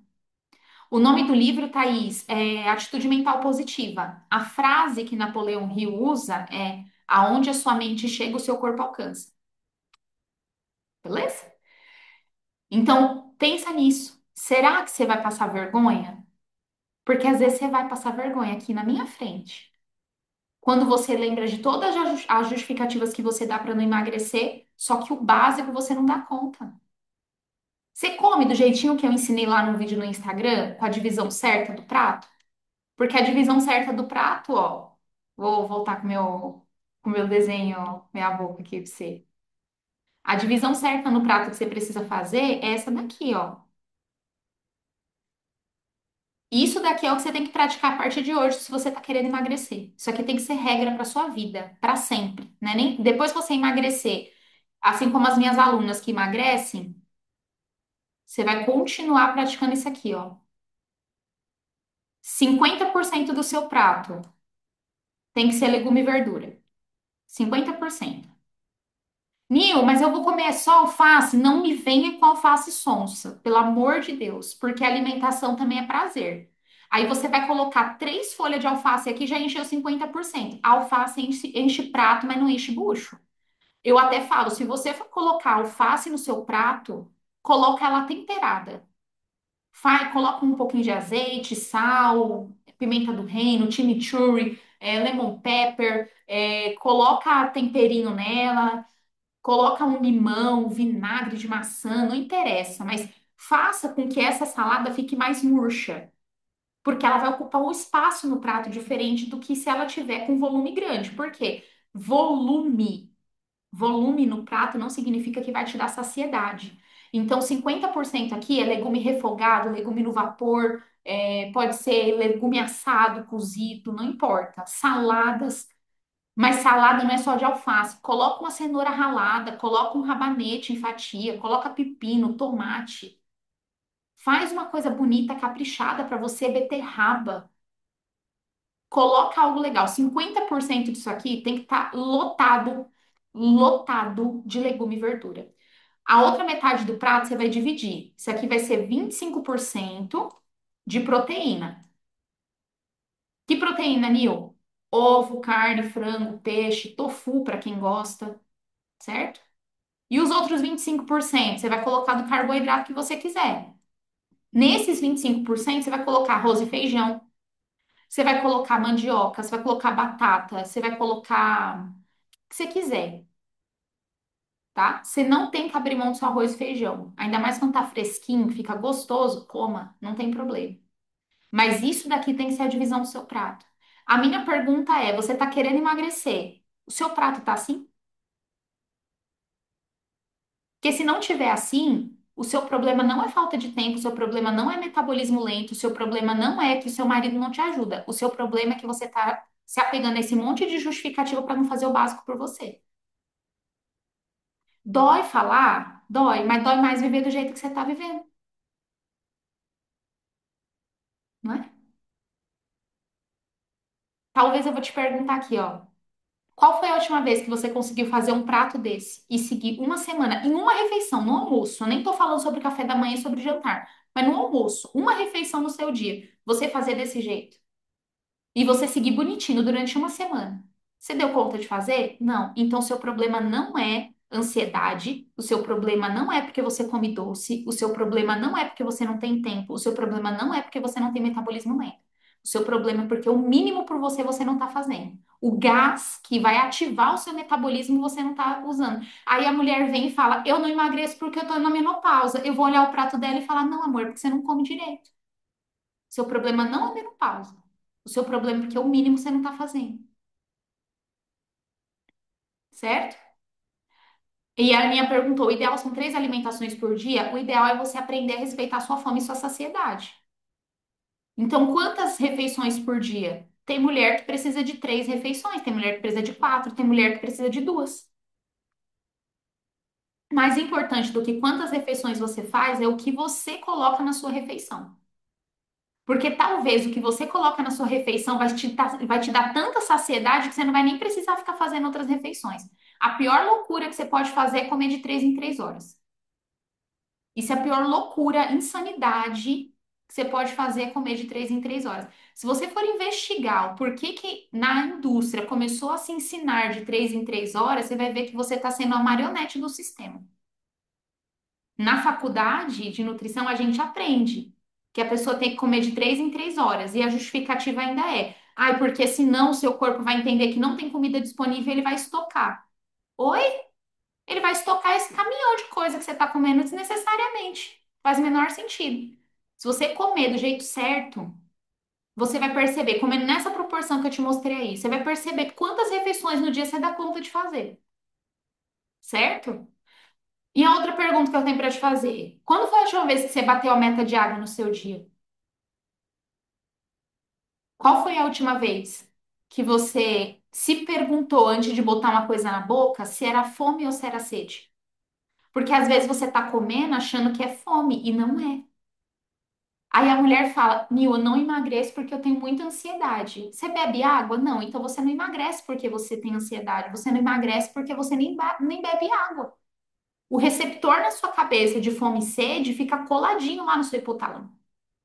O nome do livro, Thaís, é Atitude Mental Positiva. A frase que Napoleão Hill usa é: aonde a sua mente chega, o seu corpo alcança. Beleza? Então, pensa nisso. Será que você vai passar vergonha? Porque às vezes você vai passar vergonha aqui na minha frente. Quando você lembra de todas as justificativas que você dá para não emagrecer, só que o básico você não dá conta. Você come do jeitinho que eu ensinei lá no vídeo no Instagram, com a divisão certa do prato? Porque a divisão certa do prato, ó, vou voltar com meu desenho, minha boca aqui pra você. A divisão certa no prato que você precisa fazer é essa daqui, ó. Isso daqui é o que você tem que praticar a partir de hoje, se você tá querendo emagrecer. Isso aqui tem que ser regra para sua vida, para sempre, né? Nem depois que você emagrecer, assim como as minhas alunas que emagrecem, você vai continuar praticando isso aqui, ó. 50% do seu prato tem que ser legume e verdura. 50%. Nil, mas eu vou comer só alface? Não me venha com alface sonsa, pelo amor de Deus, porque alimentação também é prazer. Aí você vai colocar 3 folhas de alface aqui, já encheu 50%. A alface enche prato, mas não enche bucho. Eu até falo, se você for colocar alface no seu prato, coloca ela temperada. Coloca um pouquinho de azeite, sal, pimenta do reino, chimichurri, lemon pepper, coloca temperinho nela. coloca um limão, vinagre de maçã, não interessa, mas faça com que essa salada fique mais murcha, porque ela vai ocupar um espaço no prato diferente do que se ela tiver com volume grande. Por quê? Volume. Volume no prato não significa que vai te dar saciedade. Então, 50% aqui é legume refogado, legume no vapor, pode ser legume assado, cozido, não importa. Saladas, mas salada não é só de alface. Coloca uma cenoura ralada, coloca um rabanete em fatia, coloca pepino, tomate. Faz uma coisa bonita, caprichada para você, beterraba. Coloca algo legal. 50% disso aqui tem que estar lotado, lotado de legume e verdura. A outra metade do prato você vai dividir. Isso aqui vai ser 25% de proteína. Que proteína, Nil? Ovo, carne, frango, peixe, tofu para quem gosta, certo? E os outros 25% você vai colocar do carboidrato que você quiser. Nesses 25% você vai colocar arroz e feijão, você vai colocar mandioca, você vai colocar batata, você vai colocar o que você quiser, tá? Você não tem que abrir mão do seu arroz e feijão. Ainda mais quando tá fresquinho, fica gostoso, coma, não tem problema. Mas isso daqui tem que ser a divisão do seu prato. A minha pergunta é: você tá querendo emagrecer? O seu prato tá assim? Porque se não tiver assim, o seu problema não é falta de tempo, o seu problema não é metabolismo lento, o seu problema não é que o seu marido não te ajuda. O seu problema é que você tá se apegando a esse monte de justificativa para não fazer o básico por você. Dói falar? Dói, mas dói mais viver do jeito que você tá vivendo, não é? Talvez eu vou te perguntar aqui, ó. Qual foi a última vez que você conseguiu fazer um prato desse e seguir uma semana em uma refeição, no almoço? Eu nem tô falando sobre café da manhã e sobre jantar, mas no almoço, uma refeição no seu dia, você fazer desse jeito e você seguir bonitinho durante uma semana. Você deu conta de fazer? Não. Então, seu problema não é ansiedade, o seu problema não é porque você come doce, o seu problema não é porque você não tem tempo, o seu problema não é porque você não tem metabolismo lento. O seu problema é porque o mínimo por você não está fazendo. O gás que vai ativar o seu metabolismo você não está usando. Aí a mulher vem e fala: Eu não emagreço porque eu estou na menopausa. Eu vou olhar o prato dela e falar: Não, amor, porque você não come direito. Seu problema não é a menopausa. O seu problema é porque o mínimo você não está fazendo, certo? E a minha perguntou: o ideal são 3 alimentações por dia? O ideal é você aprender a respeitar sua fome e sua saciedade. Então, quantas refeições por dia? Tem mulher que precisa de 3 refeições, tem mulher que precisa de 4, tem mulher que precisa de 2. Mais importante do que quantas refeições você faz é o que você coloca na sua refeição. Porque talvez o que você coloca na sua refeição vai te dar tanta saciedade que você não vai nem precisar ficar fazendo outras refeições. A pior loucura que você pode fazer é comer de 3 em 3 horas. Isso é a pior loucura, insanidade que você pode fazer é comer de 3 em 3 horas. Se você for investigar o porquê que na indústria começou a se ensinar de 3 em 3 horas, você vai ver que você está sendo a marionete do sistema. Na faculdade de nutrição, a gente aprende que a pessoa tem que comer de 3 em 3 horas. E a justificativa ainda é: ai, porque senão o seu corpo vai entender que não tem comida disponível e ele vai estocar. Oi? Ele vai estocar esse caminhão de coisa que você está comendo desnecessariamente. Faz o menor sentido. Se você comer do jeito certo, você vai perceber, comendo nessa proporção que eu te mostrei aí, você vai perceber quantas refeições no dia você dá conta de fazer, certo? E a outra pergunta que eu tenho para te fazer: quando foi a última vez que você bateu a meta de água no seu dia? Qual foi a última vez que você se perguntou antes de botar uma coisa na boca se era fome ou se era sede? Porque às vezes você tá comendo achando que é fome e não é. Aí a mulher fala: Nil, eu não emagreço porque eu tenho muita ansiedade. Você bebe água? Não, então você não emagrece porque você tem ansiedade. Você não emagrece porque você nem bebe água. O receptor na sua cabeça de fome e sede fica coladinho lá no seu hipotálamo.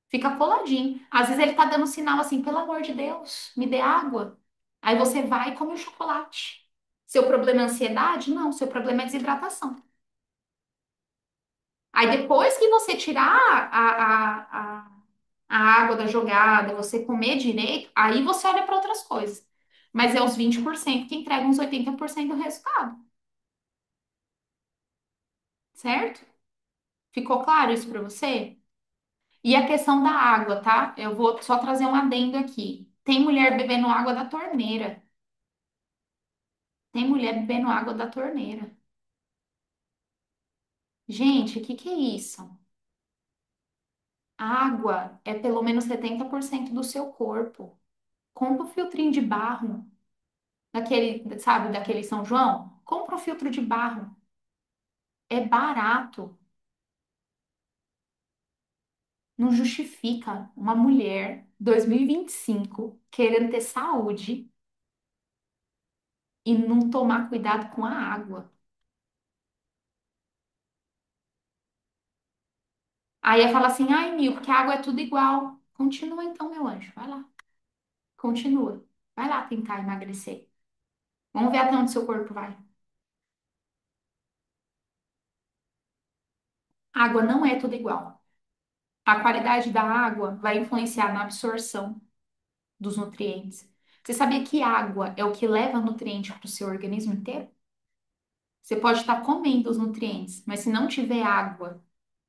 Fica coladinho. Às vezes ele tá dando sinal assim: pelo amor de Deus, me dê água. Aí você vai e come o chocolate. Seu problema é ansiedade? Não, seu problema é desidratação. Aí depois que você tirar a água da jogada, você comer direito, aí você olha para outras coisas. Mas é os 20% que entregam os 80% do resultado. certo? Ficou claro isso para você? E a questão da água, tá? Eu vou só trazer um adendo aqui. Tem mulher bebendo água da torneira. Tem mulher bebendo água da torneira. Gente, o que que é isso? Água é pelo menos 70% do seu corpo. Compra um filtrinho de barro, daquele, sabe, daquele São João. Compra um filtro de barro. É barato. Não justifica uma mulher 2025 querendo ter saúde e não tomar cuidado com a água. Aí ia falar assim, ai, Nil, porque a água é tudo igual. Continua então, meu anjo. Vai lá. Continua. Vai lá tentar emagrecer. Vamos ver até onde seu corpo vai. Água não é tudo igual. A qualidade da água vai influenciar na absorção dos nutrientes. Você sabia que água é o que leva nutriente para o seu organismo inteiro? Você pode estar comendo os nutrientes, mas se não tiver água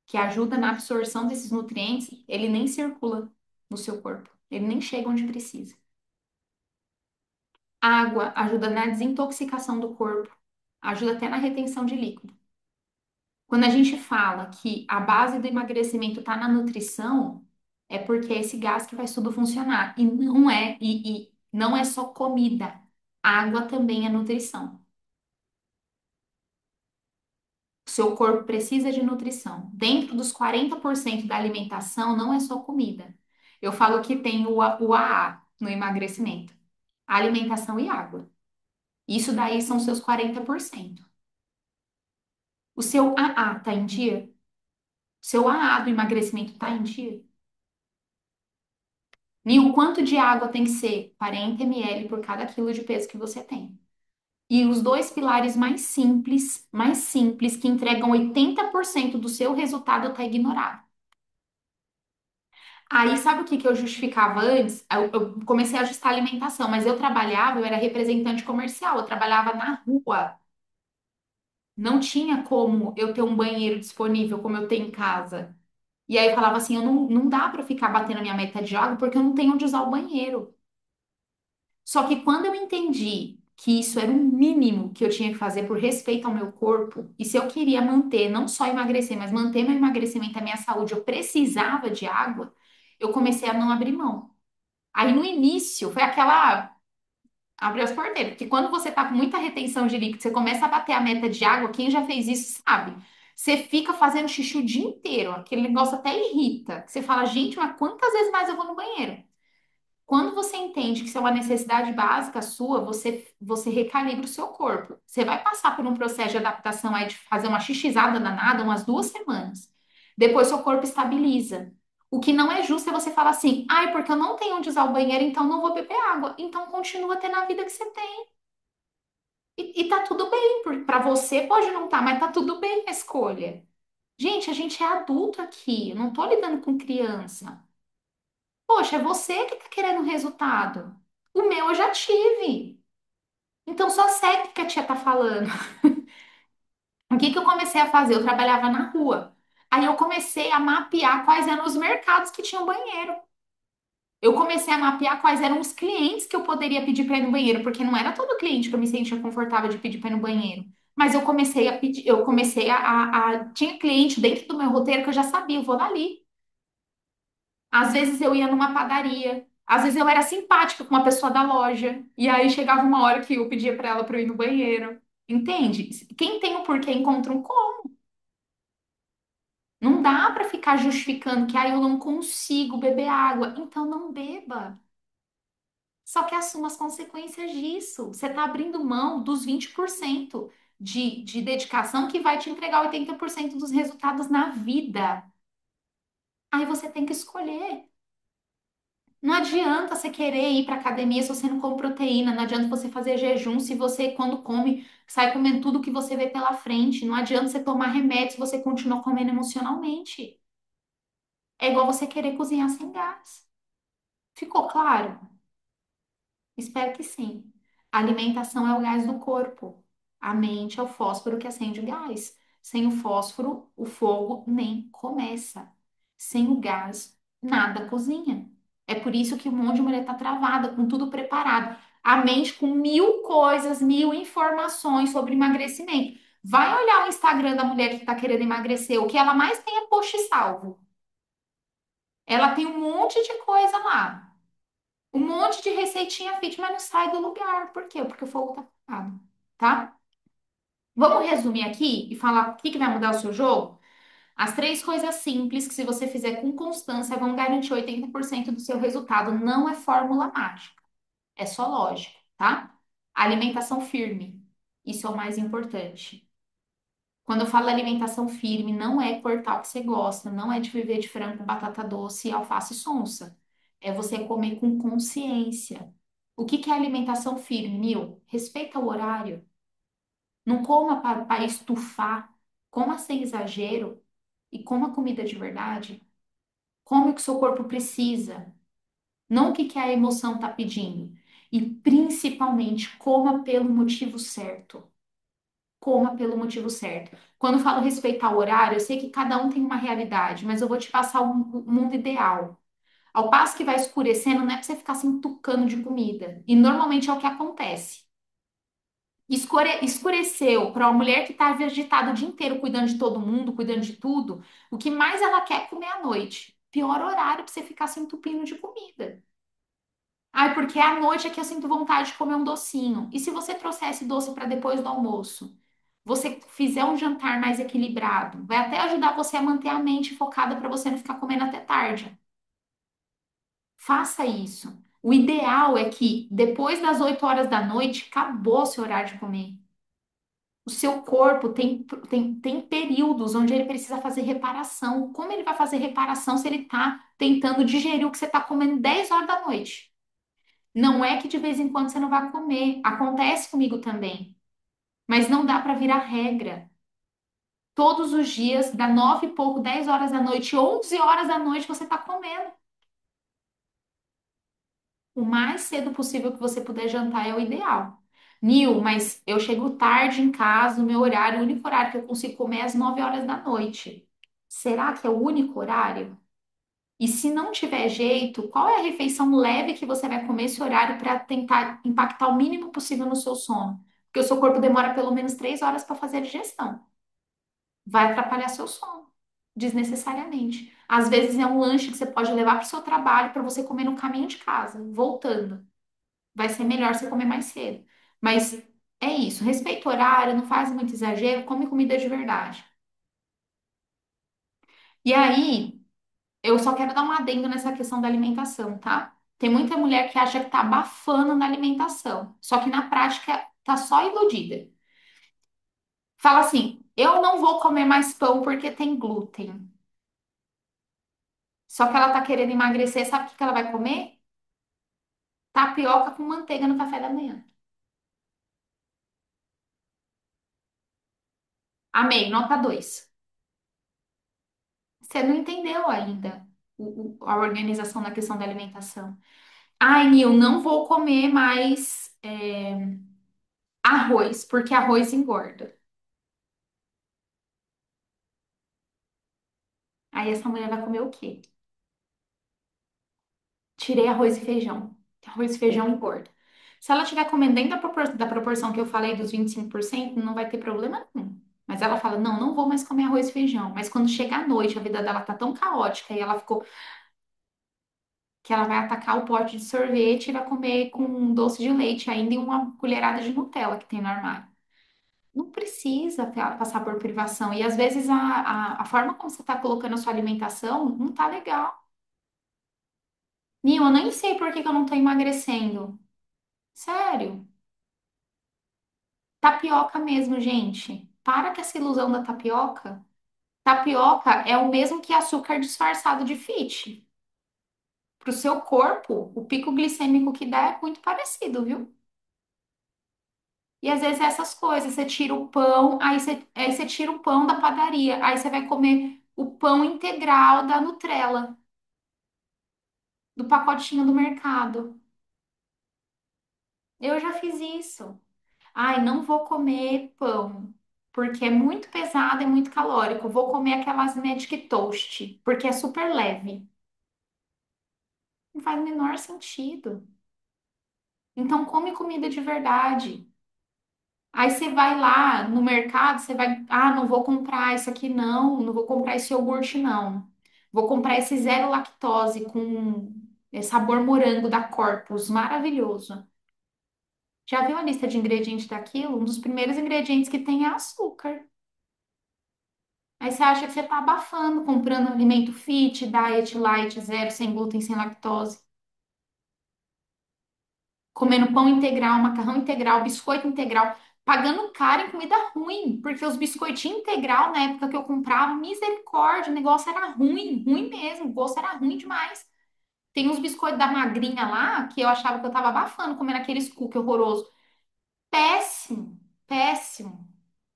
que ajuda na absorção desses nutrientes, ele nem circula no seu corpo. Ele nem chega onde precisa. A água ajuda na desintoxicação do corpo, ajuda até na retenção de líquido. Quando a gente fala que a base do emagrecimento está na nutrição, é porque é esse gás que faz tudo funcionar. E não é só comida. Água também é nutrição. O seu corpo precisa de nutrição. Dentro dos 40% da alimentação, não é só comida. Eu falo que tem o AA no emagrecimento. Alimentação e água. Isso daí são seus 40%. O seu AA tá em dia? O seu AA do emagrecimento tá em dia? E o quanto de água tem que ser? 40 ml por cada quilo de peso que você tem. E os dois pilares mais simples, que entregam 80% do seu resultado, tá ignorado. Aí, sabe o que que eu justificava antes? Eu comecei a ajustar a alimentação, mas eu era representante comercial, eu trabalhava na rua. Não tinha como eu ter um banheiro disponível como eu tenho em casa. E aí eu falava assim, não dá para ficar batendo a minha meta de água porque eu não tenho onde usar o banheiro. Só que quando eu entendi que isso era o mínimo que eu tinha que fazer por respeito ao meu corpo, e se eu queria manter, não só emagrecer, mas manter meu emagrecimento e a minha saúde, eu precisava de água, eu comecei a não abrir mão. Aí no início foi aquela abrir as porteiras, porque quando você tá com muita retenção de líquido, você começa a bater a meta de água, quem já fez isso sabe. Você fica fazendo xixi o dia inteiro, aquele negócio até irrita. Você fala, gente, mas quantas vezes mais eu vou no banheiro? Quando você entende que isso é uma necessidade básica sua, você recalibra o seu corpo. Você vai passar por um processo de adaptação aí de fazer uma xixizada danada umas 2 semanas. Depois seu corpo estabiliza. O que não é justo é você falar assim, ai, porque eu não tenho onde usar o banheiro, então não vou beber água. Então continua tendo a vida que você tem. E tá tudo bem, pra você pode não tá, mas tá tudo bem a escolha. Gente, a gente é adulto aqui, eu não tô lidando com criança. Poxa, é você que tá querendo resultado. O meu eu já tive. Então só segue o que a tia tá falando. O que que eu comecei a fazer? Eu trabalhava na rua. Aí eu comecei a mapear quais eram os mercados que tinham banheiro. Eu comecei a mapear quais eram os clientes que eu poderia pedir para ir no banheiro, porque não era todo cliente que eu me sentia confortável de pedir para ir no banheiro. Mas eu comecei a pedir, eu comecei tinha cliente dentro do meu roteiro que eu já sabia, eu vou dali. Às vezes eu ia numa padaria, às vezes eu era simpática com uma pessoa da loja, e aí chegava uma hora que eu pedia para ela para eu ir no banheiro. Entende? Quem tem o porquê encontra um como. Não dá para ficar justificando que eu não consigo beber água. Então não beba. Só que assuma as consequências disso. Você está abrindo mão dos 20% de dedicação que vai te entregar 80% dos resultados na vida. Aí você tem que escolher. Não adianta você querer ir para academia se você não come proteína. Não adianta você fazer jejum se você, quando come, sai comendo tudo que você vê pela frente. Não adianta você tomar remédio se você continua comendo emocionalmente. É igual você querer cozinhar sem gás. Ficou claro? Espero que sim. A alimentação é o gás do corpo. A mente é o fósforo que acende o gás. Sem o fósforo, o fogo nem começa. Sem o gás, nada cozinha. É por isso que um monte de mulher tá travada, com tudo preparado. A mente com mil coisas, mil informações sobre emagrecimento. Vai olhar o Instagram da mulher que tá querendo emagrecer. O que ela mais tem é post salvo. Ela tem um monte de coisa lá. Um monte de receitinha fit, mas não sai do lugar. Por quê? Porque o fogo tá apagado, tá? Vamos resumir aqui e falar o que que vai mudar o seu jogo? As três coisas simples que, se você fizer com constância, vão garantir 80% do seu resultado. Não é fórmula mágica, é só lógica, tá? Alimentação firme, isso é o mais importante. Quando eu falo alimentação firme, não é cortar o que você gosta, não é de viver de frango, batata doce e alface sonsa. É você comer com consciência. O que que é alimentação firme, Nil? Respeita o horário. Não coma para estufar. Coma sem exagero e coma comida de verdade. Come o que seu corpo precisa, não o que que a emoção está pedindo. E principalmente, coma pelo motivo certo. Coma pelo motivo certo. Quando eu falo respeitar o horário, eu sei que cada um tem uma realidade, mas eu vou te passar o mundo ideal. Ao passo que vai escurecendo, não é para você ficar se entucando de comida. E normalmente é o que acontece. Escureceu para uma mulher que está agitada o dia inteiro cuidando de todo mundo, cuidando de tudo. O que mais ela quer é comer à noite. Pior horário para você ficar se entupindo de comida. Ai, porque à noite é que eu sinto vontade de comer um docinho. E se você trouxer esse doce para depois do almoço? Você fizer um jantar mais equilibrado, vai até ajudar você a manter a mente focada para você não ficar comendo até tarde. Faça isso. O ideal é que depois das 8 horas da noite, acabou seu horário de comer. O seu corpo tem períodos onde ele precisa fazer reparação. Como ele vai fazer reparação se ele está tentando digerir o que você está comendo 10 horas da noite? Não é que de vez em quando você não vai comer. Acontece comigo também. Mas não dá para virar regra. Todos os dias, da 9 e pouco, 10 horas da noite, 11 horas da noite, você está comendo. O mais cedo possível que você puder jantar é o ideal. Nil, mas eu chego tarde em casa, o meu horário, o único horário que eu consigo comer é às 9 horas da noite. Será que é o único horário? E se não tiver jeito, qual é a refeição leve que você vai comer esse horário para tentar impactar o mínimo possível no seu sono? Porque o seu corpo demora pelo menos 3 horas para fazer a digestão. Vai atrapalhar seu sono, desnecessariamente. Às vezes é um lanche que você pode levar para o seu trabalho para você comer no caminho de casa, voltando. Vai ser melhor você comer mais cedo. Mas é isso, respeita o horário, não faz muito exagero, come comida de verdade. E aí, eu só quero dar um adendo nessa questão da alimentação, tá? Tem muita mulher que acha que tá abafando na alimentação, só que na prática tá só iludida. Fala assim: eu não vou comer mais pão porque tem glúten. Só que ela tá querendo emagrecer, sabe o que que ela vai comer? Tapioca com manteiga no café da manhã. Amei, nota 2. Você não entendeu ainda a organização da questão da alimentação. Ai, Nil, não vou comer mais arroz, porque arroz engorda. Aí essa mulher vai comer o quê? Tirei arroz e feijão. Arroz e feijão engorda. Se ela estiver comendo dentro da proporção que eu falei dos 25%, não vai ter problema nenhum. Mas ela fala: não, não vou mais comer arroz e feijão. Mas quando chega à noite, a vida dela tá tão caótica e ela ficou que ela vai atacar o pote de sorvete e vai comer com um doce de leite ainda e uma colherada de Nutella que tem no armário. Não precisa passar por privação. E às vezes a forma como você está colocando a sua alimentação não tá legal. Nil, eu nem sei por que que eu não tô emagrecendo. Sério. Tapioca mesmo, gente. Para com essa ilusão da tapioca. Tapioca é o mesmo que açúcar disfarçado de fit. Para o seu corpo, o pico glicêmico que dá é muito parecido, viu? E às vezes é essas coisas, você tira o pão, aí você tira o pão da padaria, aí você vai comer o pão integral da Nutrela, do pacotinho do mercado. Eu já fiz isso. Ai, não vou comer pão. porque é muito pesado e muito calórico. Vou comer aquelas Magic Toast, porque é super leve. Não faz o menor sentido. Então, come comida de verdade. Aí você vai lá no mercado, você vai, ah, não vou comprar isso aqui não, não vou comprar esse iogurte não. Vou comprar esse zero lactose com sabor morango da Corpus, maravilhoso. Já viu a lista de ingredientes daquilo? Um dos primeiros ingredientes que tem é açúcar. Aí você acha que você tá abafando, comprando alimento fit, diet, light, zero, sem glúten, sem lactose. Comendo pão integral, macarrão integral, biscoito integral, pagando caro em comida ruim, porque os biscoitinhos integral, na época que eu comprava, misericórdia, o negócio era ruim, ruim mesmo, o gosto era ruim demais. Tem uns biscoitos da magrinha lá, que eu achava que eu tava abafando, comendo aqueles cookies horrorosos. Péssimo, péssimo.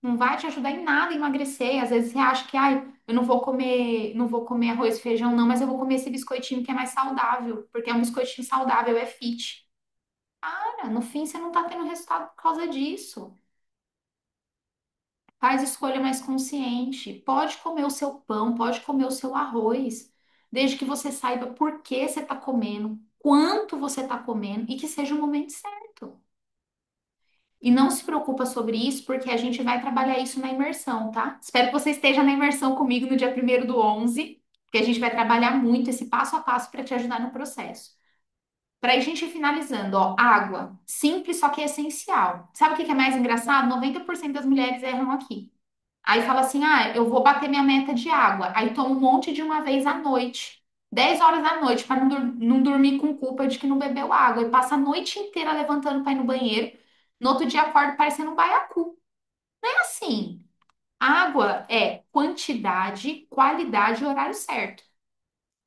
Não vai te ajudar em nada a emagrecer. Às vezes você acha que, ai, eu não vou comer, não vou comer arroz e feijão, não, mas eu vou comer esse biscoitinho que é mais saudável, porque é um biscoitinho saudável, é fit. Cara, no fim você não tá tendo resultado por causa disso. Faz escolha mais consciente. Pode comer o seu pão, pode comer o seu arroz, desde que você saiba por que você tá comendo, quanto você tá comendo e que seja o momento certo. E não se preocupa sobre isso, porque a gente vai trabalhar isso na imersão, tá? Espero que você esteja na imersão comigo no dia 1º do 11, porque a gente vai trabalhar muito esse passo a passo para te ajudar no processo. Para a gente ir finalizando, ó, água. Simples, só que é essencial. Sabe o que que é mais engraçado? 90% das mulheres erram aqui. Aí fala assim: ah, eu vou bater minha meta de água. Aí toma um monte de uma vez à noite. 10 horas da noite, para não dormir com culpa de que não bebeu água. E passa a noite inteira levantando para ir no banheiro. No outro dia acorda parecendo um baiacu. Não é assim. Água é quantidade, qualidade e horário certo.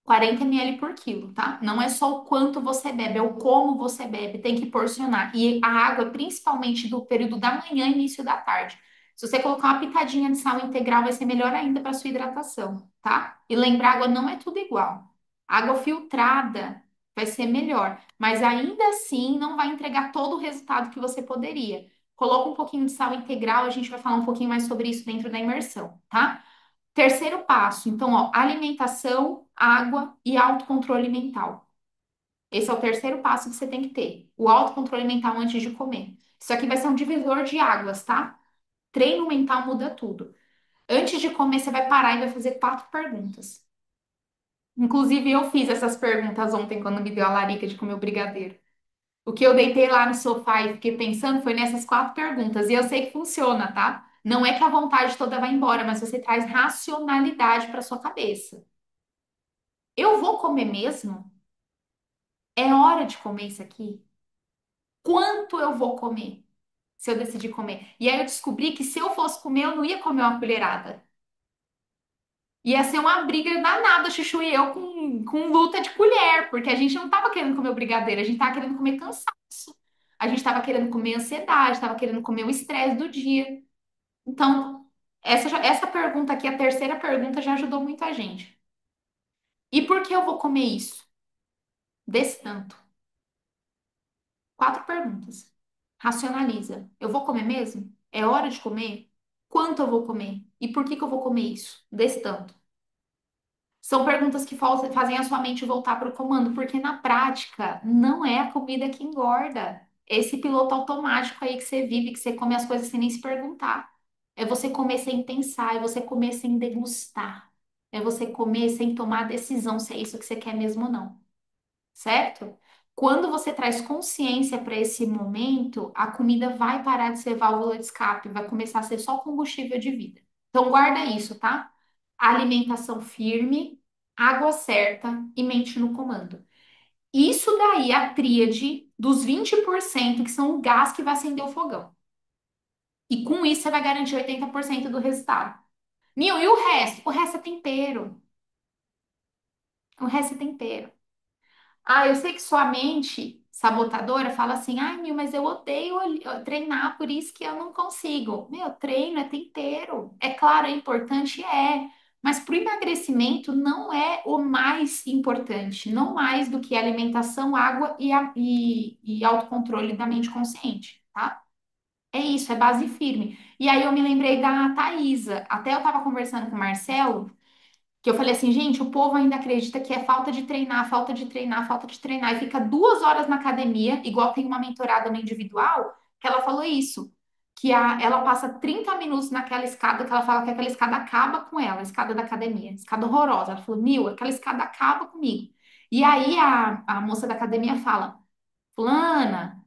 40 ml por quilo, tá? Não é só o quanto você bebe, é o como você bebe, tem que porcionar. E a água, principalmente do período da manhã e início da tarde. Se você colocar uma pitadinha de sal integral, vai ser melhor ainda para sua hidratação, tá? E lembrar, água não é tudo igual. Água filtrada vai ser melhor, mas ainda assim não vai entregar todo o resultado que você poderia. Coloca um pouquinho de sal integral, a gente vai falar um pouquinho mais sobre isso dentro da imersão, tá? Terceiro passo, então, ó, alimentação, água e autocontrole mental. Esse é o terceiro passo que você tem que ter, o autocontrole mental antes de comer. Isso aqui vai ser um divisor de águas, tá? Treino mental muda tudo. Antes de comer, você vai parar e vai fazer 4 perguntas. Inclusive, eu fiz essas perguntas ontem quando me deu a larica de comer o brigadeiro. O que eu deitei lá no sofá e fiquei pensando foi nessas 4 perguntas. E eu sei que funciona, tá? Não é que a vontade toda vai embora, mas você traz racionalidade para sua cabeça. Eu vou comer mesmo? É hora de comer isso aqui? Quanto eu vou comer se eu decidir comer? E aí eu descobri que se eu fosse comer, eu não ia comer uma colherada. Ia ser uma briga danada, Chuchu e eu, com luta de colher, porque a gente não tava querendo comer o brigadeiro, a gente tava querendo comer cansaço. A gente tava querendo comer ansiedade, tava querendo comer o estresse do dia. Então, essa pergunta aqui, a terceira pergunta, já ajudou muito a gente. E por que eu vou comer isso? Desse tanto. 4 perguntas. Racionaliza. Eu vou comer mesmo? É hora de comer? Quanto eu vou comer? E por que que eu vou comer isso? Desse tanto. São perguntas que fazem a sua mente voltar para o comando, porque na prática não é a comida que engorda. É esse piloto automático aí que você vive, que você come as coisas sem nem se perguntar. É você comer sem pensar, é você comer sem degustar. É você comer sem tomar decisão se é isso que você quer mesmo ou não. Certo? Quando você traz consciência para esse momento, a comida vai parar de ser válvula de escape, vai começar a ser só combustível de vida. Então, guarda isso, tá? Alimentação firme, água certa e mente no comando. Isso daí é a tríade dos 20% que são o gás que vai acender o fogão. E com isso você vai garantir 80% do resultado. Nil, e o resto? O resto é tempero. O resto é tempero. Ah, eu sei que sua mente sabotadora fala assim: ai, meu, mas eu odeio treinar, por isso que eu não consigo. Meu, treino é tempero. É claro, é importante, é. Mas para o emagrecimento não é o mais importante, não mais do que alimentação, água e autocontrole da mente consciente, tá? É isso, é base firme. E aí eu me lembrei da Thaísa. Até eu tava conversando com o Marcelo, que eu falei assim, gente, o povo ainda acredita que é falta de treinar, falta de treinar, falta de treinar, e fica 2 horas na academia, igual tem uma mentorada no individual, que ela falou isso, que ela passa 30 minutos naquela escada, que ela fala que aquela escada acaba com ela, a escada da academia, escada horrorosa. Ela falou, Nil, aquela escada acaba comigo. E aí a moça da academia fala, Fulana,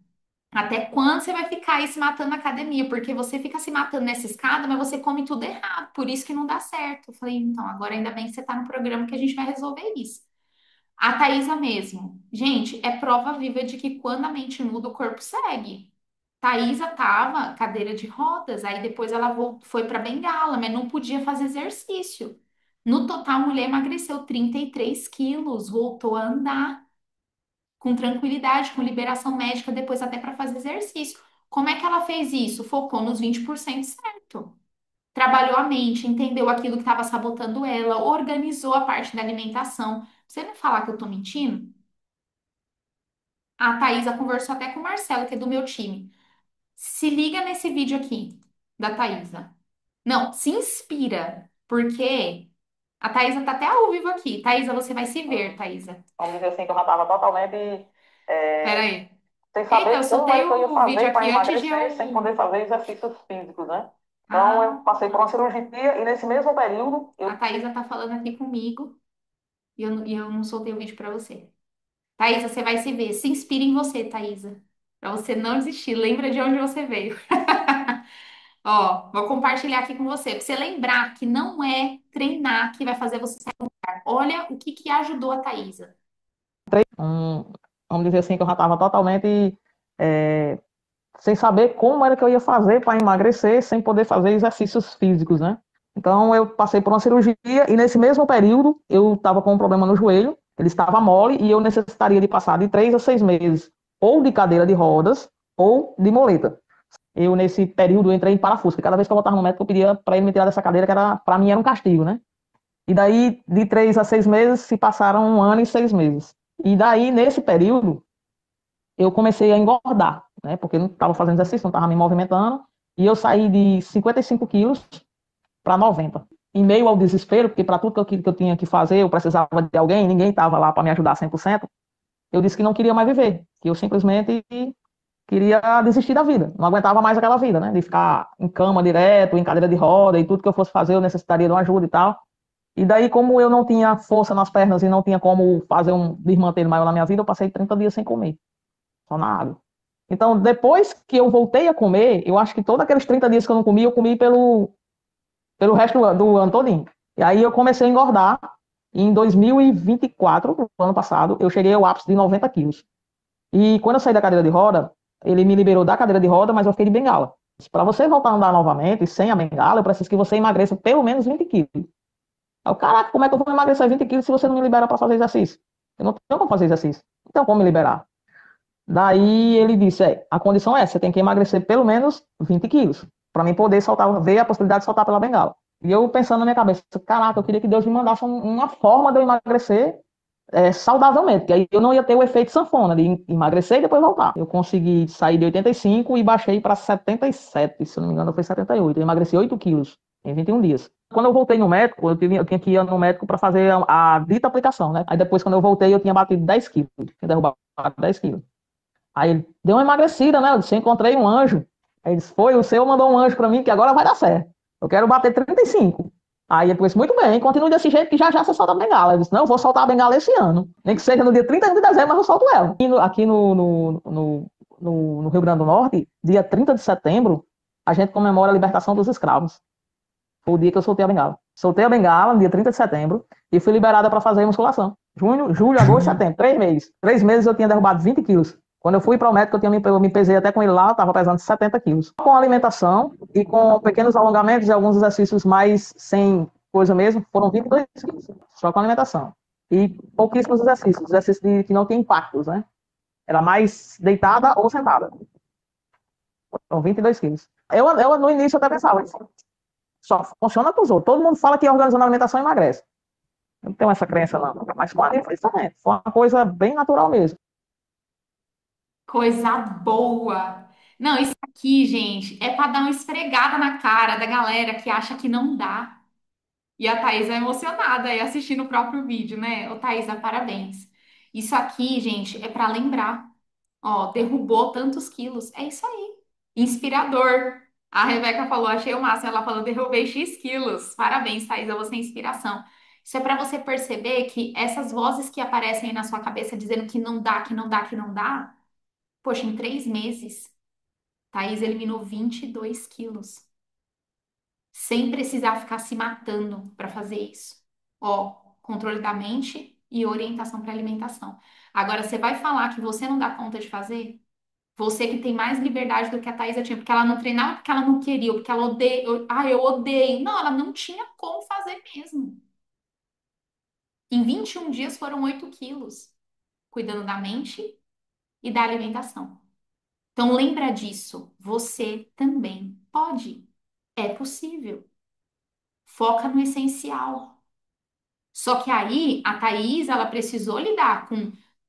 até quando você vai ficar aí se matando na academia? Porque você fica se matando nessa escada, mas você come tudo errado, por isso que não dá certo. Eu falei, então, agora ainda bem que você tá no programa que a gente vai resolver isso. A Thaísa mesmo. Gente, é prova viva de que quando a mente muda, o corpo segue. Thaísa tava cadeira de rodas, aí depois ela foi para bengala, mas não podia fazer exercício. No total, a mulher emagreceu 33 quilos, voltou a andar com tranquilidade, com liberação médica, depois até para fazer exercício. Como é que ela fez isso? Focou nos 20% certo. Trabalhou a mente, entendeu aquilo que estava sabotando ela, organizou a parte da alimentação. Você não falar que eu tô mentindo? A Thaísa conversou até com o Marcelo, que é do meu time. Se liga nesse vídeo aqui, da Thaísa. Não, se inspira, porque a Thaísa tá até ao vivo aqui. Thaísa, você vai se ver, Thaísa. Vamos dizer assim, que eu já estava totalmente Pera é, aí. sem Eita, eu saber como soltei era que eu ia o vídeo fazer para aqui antes de emagrecer, sem eu. poder fazer exercícios físicos, né? Então, eu Ah, passei por uma cirurgia e nesse mesmo período, a Thaísa tá falando aqui comigo e eu não soltei o vídeo pra você. Thaísa, você vai se ver. Se inspire em você, Thaísa. Pra você não desistir. Lembra de onde você veio. Ó, vou compartilhar aqui com você. Pra você lembrar que não é treinar que vai fazer você sair do lugar. Olha o que que ajudou a Thaísa. um, vamos dizer assim, que eu já estava totalmente é, sem saber como era que eu ia fazer para emagrecer, sem poder fazer exercícios físicos, né? Então, eu passei por uma cirurgia e nesse mesmo período eu estava com um problema no joelho, ele estava mole e eu necessitaria de passar de 3 a 6 meses ou de cadeira de rodas ou de muleta. Eu, nesse período, entrei em parafuso, porque cada vez que eu voltava no médico, eu pedia para ele me tirar dessa cadeira, que era, para mim era um castigo, né? E daí, de 3 a 6 meses, se passaram 1 ano e 6 meses. E daí, nesse período, eu comecei a engordar, né? Porque eu não estava fazendo exercício, não estava me movimentando. E eu saí de 55 quilos para 90. Em meio ao desespero, porque para tudo aquilo que eu tinha que fazer, eu precisava de alguém, ninguém estava lá para me ajudar 100%. Eu disse que não queria mais viver, que eu simplesmente queria desistir da vida. Não aguentava mais aquela vida, né? De ficar em cama direto, em cadeira de roda, e tudo que eu fosse fazer eu necessitaria de uma ajuda e tal. E daí, como eu não tinha força nas pernas e não tinha como fazer um desmantelo maior na minha vida, eu passei 30 dias sem comer, só na água. Então, depois que eu voltei a comer, eu acho que todos aqueles 30 dias que eu comi pelo resto do ano todinho. E aí eu comecei a engordar. E em 2024, no ano passado, eu cheguei ao ápice de 90 quilos. E quando eu saí da cadeira de roda, ele me liberou da cadeira de roda, mas eu fiquei de bengala. Para você voltar a andar novamente, sem a bengala, eu preciso que você emagreça pelo menos 20 quilos. Aí eu, caraca, como é que eu vou emagrecer 20 quilos se você não me libera para fazer exercício? Eu não tenho como fazer exercício. Então, como me liberar? Daí ele disse, a condição é, você tem que emagrecer pelo menos 20 quilos, para mim poder soltar, ver a possibilidade de soltar pela bengala. E eu pensando na minha cabeça, caraca, eu queria que Deus me mandasse uma forma de eu emagrecer saudavelmente, que aí eu não ia ter o efeito sanfona de emagrecer e depois voltar. Eu consegui sair de 85 e baixei para 77, se eu não me engano foi 78. Eu emagreci 8 quilos em 21 dias. Quando eu voltei no médico, eu tinha que ir no médico para fazer a dita aplicação, né? Aí depois, quando eu voltei, eu tinha batido 10 quilos, tinha derrubado 10 quilos. Aí ele deu uma emagrecida, né? Eu disse, encontrei um anjo. Aí ele disse, foi, o Senhor mandou um anjo para mim que agora vai dar certo. Eu quero bater 35. Aí ele disse, muito bem, continue desse jeito que já já você solta a bengala. Eu disse, não, eu vou soltar a bengala esse ano. Nem que seja no dia 31 de dezembro, mas eu solto ela. E aqui no Rio Grande do Norte, dia 30 de setembro, a gente comemora a libertação dos escravos. Foi o dia que eu soltei a bengala. Soltei a bengala no dia 30 de setembro e fui liberada para fazer musculação. Junho, julho, agosto, setembro, 3 meses. 3 meses eu tinha derrubado 20 quilos. Quando eu fui para o médico, eu me pesei até com ele lá, eu estava pesando 70 quilos. Com alimentação e com pequenos alongamentos e alguns exercícios mais sem coisa mesmo, foram 22 quilos. Só com alimentação. E pouquíssimos exercícios que não tem impactos, né? Era mais deitada ou sentada. Então, 22 quilos. Eu no início até pensava, só funciona com os outros. Todo mundo fala que organizando a alimentação emagrece. Eu não tenho essa crença, não. Mas com a foi diferente. Foi uma coisa bem natural mesmo. Coisa boa. Não, isso aqui, gente, é para dar uma esfregada na cara da galera que acha que não dá. E a Thaisa é emocionada aí assistindo o próprio vídeo, né? Ô, Thaisa, parabéns. Isso aqui, gente, é para lembrar. Ó, derrubou tantos quilos. É isso aí. Inspirador. A Rebeca falou, achei o máximo. Ela falou, derrubei X quilos. Parabéns, Thaisa, você é inspiração. Isso é para você perceber que essas vozes que aparecem aí na sua cabeça dizendo que não dá, que não dá, que não dá. Poxa, em 3 meses, Thaís eliminou 22 quilos. Sem precisar ficar se matando para fazer isso. Ó, controle da mente e orientação para alimentação. Agora, você vai falar que você não dá conta de fazer? Você que tem mais liberdade do que a Thaisa tinha, porque ela não treinava porque ela não queria, ou porque ela odeia. Ah, eu odeio. Não, ela não tinha como fazer mesmo. Em 21 dias foram 8 quilos, cuidando da mente e da alimentação. Então, lembra disso. Você também pode. É possível. Foca no essencial. Só que aí a Thaís, ela precisou lidar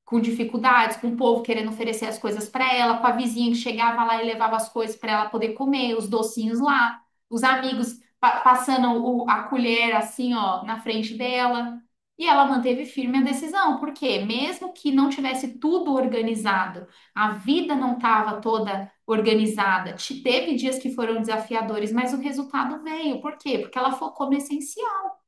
com dificuldades, com o povo querendo oferecer as coisas para ela, com a vizinha que chegava lá e levava as coisas para ela poder comer, os docinhos lá, os amigos passando a colher assim, ó, na frente dela. E ela manteve firme a decisão, porque mesmo que não tivesse tudo organizado, a vida não estava toda organizada. Teve dias que foram desafiadores, mas o resultado veio. Por quê? Porque ela focou no essencial.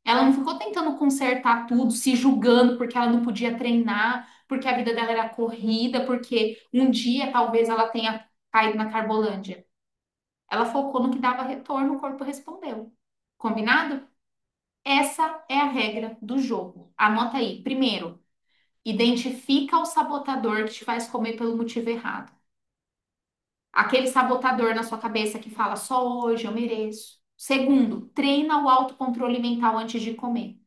Ela não ficou tentando consertar tudo, se julgando porque ela não podia treinar, porque a vida dela era corrida, porque um dia talvez ela tenha caído na Carbolândia. Ela focou no que dava retorno, o corpo respondeu. Combinado? Essa é a regra do jogo. Anota aí. Primeiro, identifica o sabotador que te faz comer pelo motivo errado. Aquele sabotador na sua cabeça que fala só hoje eu mereço. Segundo, treina o autocontrole mental antes de comer.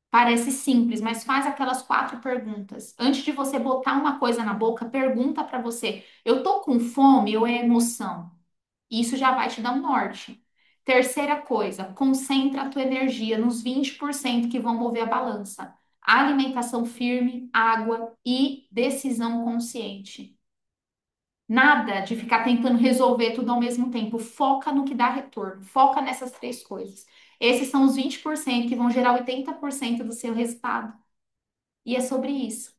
Parece simples, mas faz aquelas 4 perguntas. Antes de você botar uma coisa na boca, pergunta para você: eu tô com fome ou é emoção? Isso já vai te dar um norte. Terceira coisa, concentra a tua energia nos 20% que vão mover a balança. Alimentação firme, água e decisão consciente. Nada de ficar tentando resolver tudo ao mesmo tempo. Foca no que dá retorno. Foca nessas 3 coisas. Esses são os 20% que vão gerar 80% do seu resultado. E é sobre isso.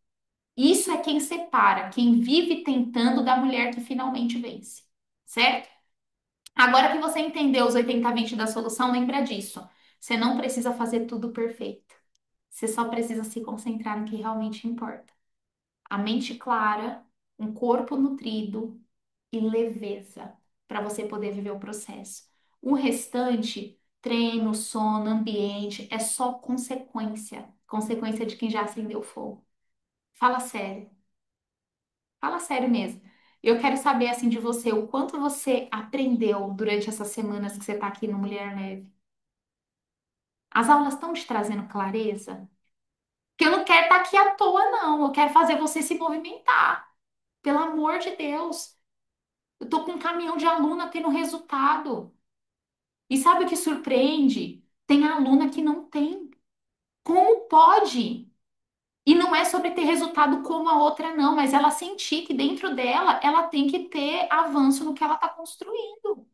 Isso é quem separa, quem vive tentando da mulher que finalmente vence. Certo? Agora que você entendeu os 80-20 da solução, lembra disso. Você não precisa fazer tudo perfeito. Você só precisa se concentrar no que realmente importa. A mente clara, um corpo nutrido e leveza para você poder viver o processo. O restante, treino, sono, ambiente, é só consequência. Consequência de quem já acendeu o fogo. Fala sério. Fala sério mesmo. Eu quero saber assim de você, o quanto você aprendeu durante essas semanas que você está aqui no Mulher Neve. As aulas estão te trazendo clareza? Porque eu não quero estar aqui à toa, não. Eu quero fazer você se movimentar. Pelo amor de Deus. Eu tô com um caminhão de aluna tendo resultado. E sabe o que surpreende? Tem aluna que não tem. Como pode? E não é sobre ter resultado como a outra, não, mas ela sentir que dentro dela ela tem que ter avanço no que ela está construindo.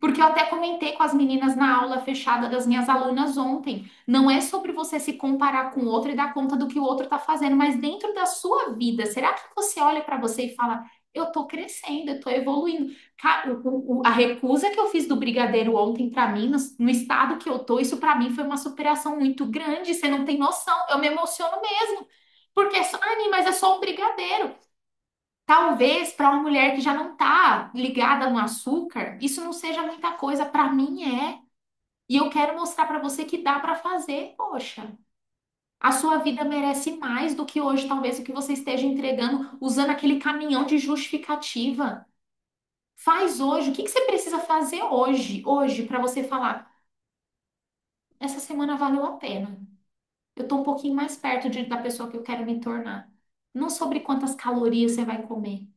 Porque eu até comentei com as meninas na aula fechada das minhas alunas ontem. Não é sobre você se comparar com o outro e dar conta do que o outro está fazendo, mas dentro da sua vida, será que você olha para você e fala: eu estou crescendo, eu estou evoluindo? A recusa que eu fiz do brigadeiro ontem para mim, no estado que eu tô, isso para mim foi uma superação muito grande. Você não tem noção, eu me emociono mesmo. Porque, Anny, mas é só um brigadeiro. Talvez para uma mulher que já não está ligada no açúcar, isso não seja muita coisa. Para mim é. E eu quero mostrar para você que dá para fazer. Poxa, a sua vida merece mais do que hoje, talvez o que você esteja entregando usando aquele caminhão de justificativa. Faz hoje. O que que você precisa fazer hoje, para você falar? Essa semana valeu a pena. Eu tô um pouquinho mais perto da pessoa que eu quero me tornar. Não sobre quantas calorias você vai comer.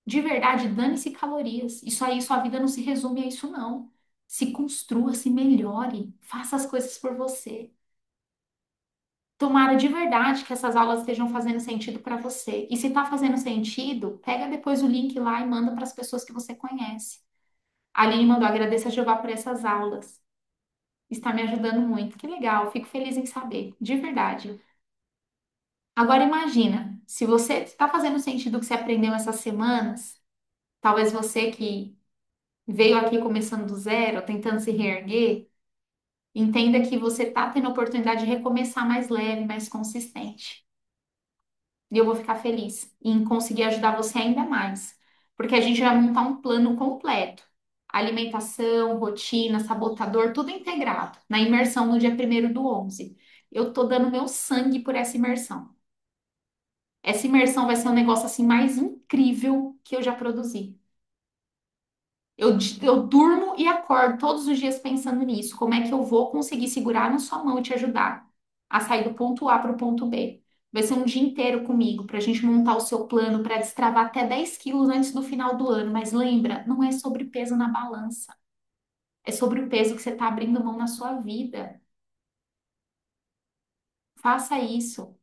De verdade, dane-se calorias. Isso aí, sua vida não se resume a isso, não. Se construa, se melhore, faça as coisas por você. Tomara de verdade que essas aulas estejam fazendo sentido para você. E se está fazendo sentido, pega depois o link lá e manda para as pessoas que você conhece. A Aline mandou agradecer a Jeová por essas aulas. Está me ajudando muito. Que legal, fico feliz em saber, de verdade. Agora imagina, se você está fazendo sentido o que você aprendeu essas semanas, talvez você que veio aqui começando do zero, tentando se reerguer, entenda que você está tendo a oportunidade de recomeçar mais leve, mais consistente. E eu vou ficar feliz em conseguir ajudar você ainda mais, porque a gente vai montar um plano completo. Alimentação, rotina, sabotador, tudo integrado, na imersão no dia 1º do 11. Eu tô dando meu sangue por essa imersão. Essa imersão vai ser um negócio assim mais incrível que eu já produzi. Eu durmo e acordo todos os dias pensando nisso. Como é que eu vou conseguir segurar na sua mão e te ajudar a sair do ponto A para o ponto B? Vai ser um dia inteiro comigo para a gente montar o seu plano para destravar até 10 quilos antes do final do ano. Mas lembra, não é sobre peso na balança. É sobre o peso que você está abrindo mão na sua vida. Faça isso.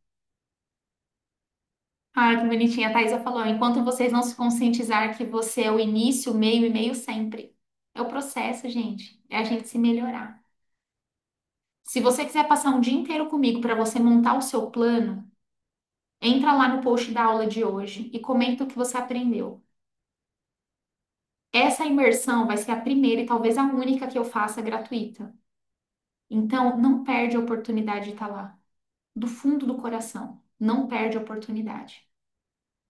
Ah, que bonitinha. A Thaisa falou: enquanto vocês não se conscientizar que você é o início, o meio e meio sempre. É o processo, gente. É a gente se melhorar. Se você quiser passar um dia inteiro comigo para você montar o seu plano, entra lá no post da aula de hoje e comenta o que você aprendeu. Essa imersão vai ser a primeira e talvez a única que eu faça gratuita. Então, não perde a oportunidade de estar lá. Do fundo do coração, não perde a oportunidade.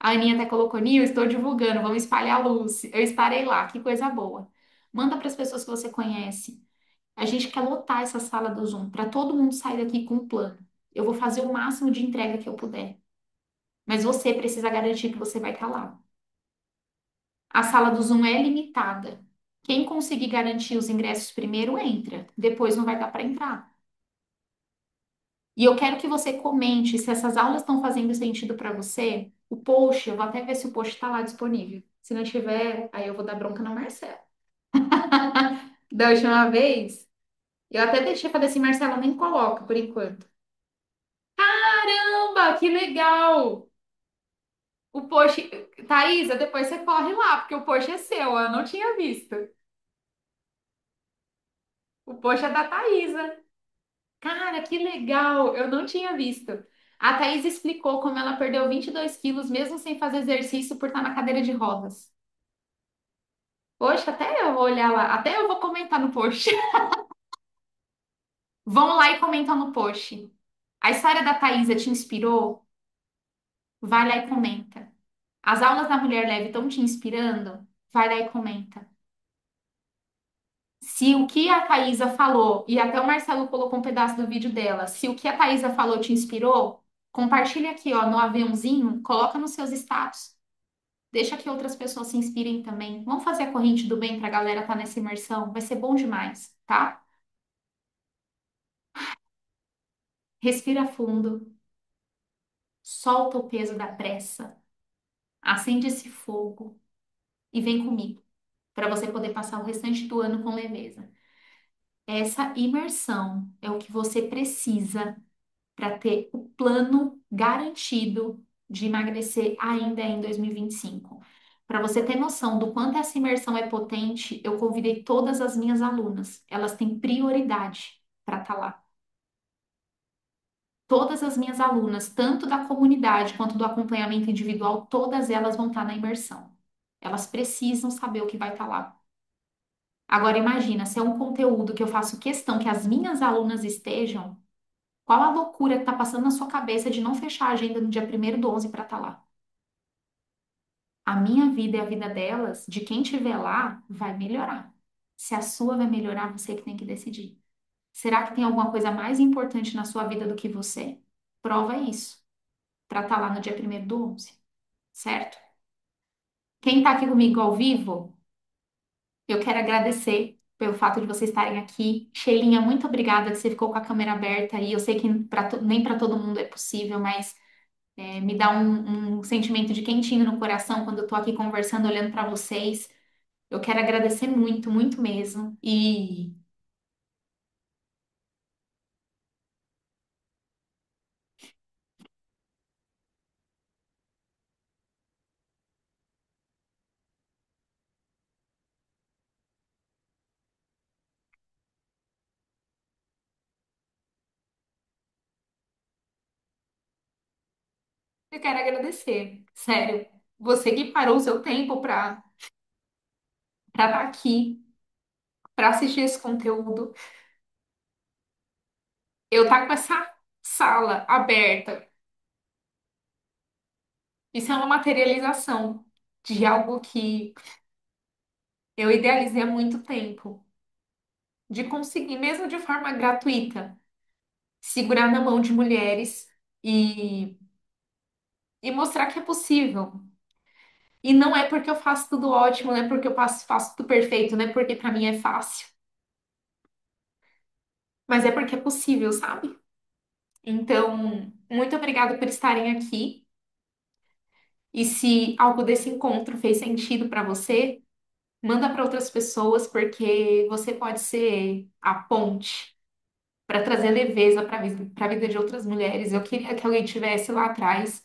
A Aninha até colocou, Nil, estou divulgando, vamos espalhar a luz. Eu estarei lá, que coisa boa. Manda para as pessoas que você conhece. A gente quer lotar essa sala do Zoom para todo mundo sair daqui com um plano. Eu vou fazer o máximo de entrega que eu puder. Mas você precisa garantir que você vai estar lá. A sala do Zoom é limitada. Quem conseguir garantir os ingressos primeiro entra, depois não vai dar para entrar. E eu quero que você comente se essas aulas estão fazendo sentido para você. O post, eu vou até ver se o post está lá disponível. Se não tiver, aí eu vou dar bronca no Marcelo. Da última vez, eu até deixei para desse Marcelo nem coloca por enquanto. Caramba, que legal! O post, Thaisa, depois você corre lá, porque o post é seu, eu não tinha visto. O post é da Thaisa. Cara, que legal, eu não tinha visto. A Thaís explicou como ela perdeu 22 quilos mesmo sem fazer exercício por estar na cadeira de rodas. Poxa, até eu vou olhar lá, até eu vou comentar no post. Vão lá e comentam no post. A história da Thaisa te inspirou? Vai lá e comenta. As aulas da Mulher Leve estão te inspirando? Vai lá e comenta. Se o que a Thaisa falou, e até o Marcelo colocou um pedaço do vídeo dela, se o que a Thaisa falou te inspirou, compartilha aqui, ó, no aviãozinho, coloca nos seus status. Deixa que outras pessoas se inspirem também. Vamos fazer a corrente do bem pra galera estar nessa imersão. Vai ser bom demais, tá? Respira fundo, solta o peso da pressa, acende esse fogo e vem comigo, para você poder passar o restante do ano com leveza. Essa imersão é o que você precisa para ter o plano garantido de emagrecer ainda em 2025. Para você ter noção do quanto essa imersão é potente, eu convidei todas as minhas alunas. Elas têm prioridade para estar lá. Todas as minhas alunas, tanto da comunidade quanto do acompanhamento individual, todas elas vão estar na imersão. Elas precisam saber o que vai estar lá. Agora imagina, se é um conteúdo que eu faço questão que as minhas alunas estejam, qual a loucura que está passando na sua cabeça de não fechar a agenda no dia 1º do 11 para estar lá? A minha vida e a vida delas, de quem estiver lá, vai melhorar. Se a sua vai melhorar, você que tem que decidir. Será que tem alguma coisa mais importante na sua vida do que você? Prova isso, para estar lá no dia 1º do 11, certo? Quem está aqui comigo ao vivo, eu quero agradecer pelo fato de vocês estarem aqui. Sheilinha, muito obrigada que você ficou com a câmera aberta aí. Eu sei que nem para todo mundo é possível, mas me dá um sentimento de quentinho no coração quando eu tô aqui conversando, olhando para vocês. Eu quero agradecer muito, muito mesmo. E Eu quero agradecer, sério. Você que parou o seu tempo para estar aqui, para assistir esse conteúdo. Eu tá com essa sala aberta. Isso é uma materialização de algo que eu idealizei há muito tempo, de conseguir, mesmo de forma gratuita, segurar na mão de mulheres e, e mostrar que é possível. E não é porque eu faço tudo ótimo, não é porque eu faço tudo perfeito, não é porque pra mim é fácil, mas é porque é possível, sabe? Então, muito obrigada por estarem aqui. E se algo desse encontro fez sentido pra você, manda para outras pessoas, porque você pode ser a ponte para trazer leveza para a vida de outras mulheres. Eu queria que alguém tivesse lá atrás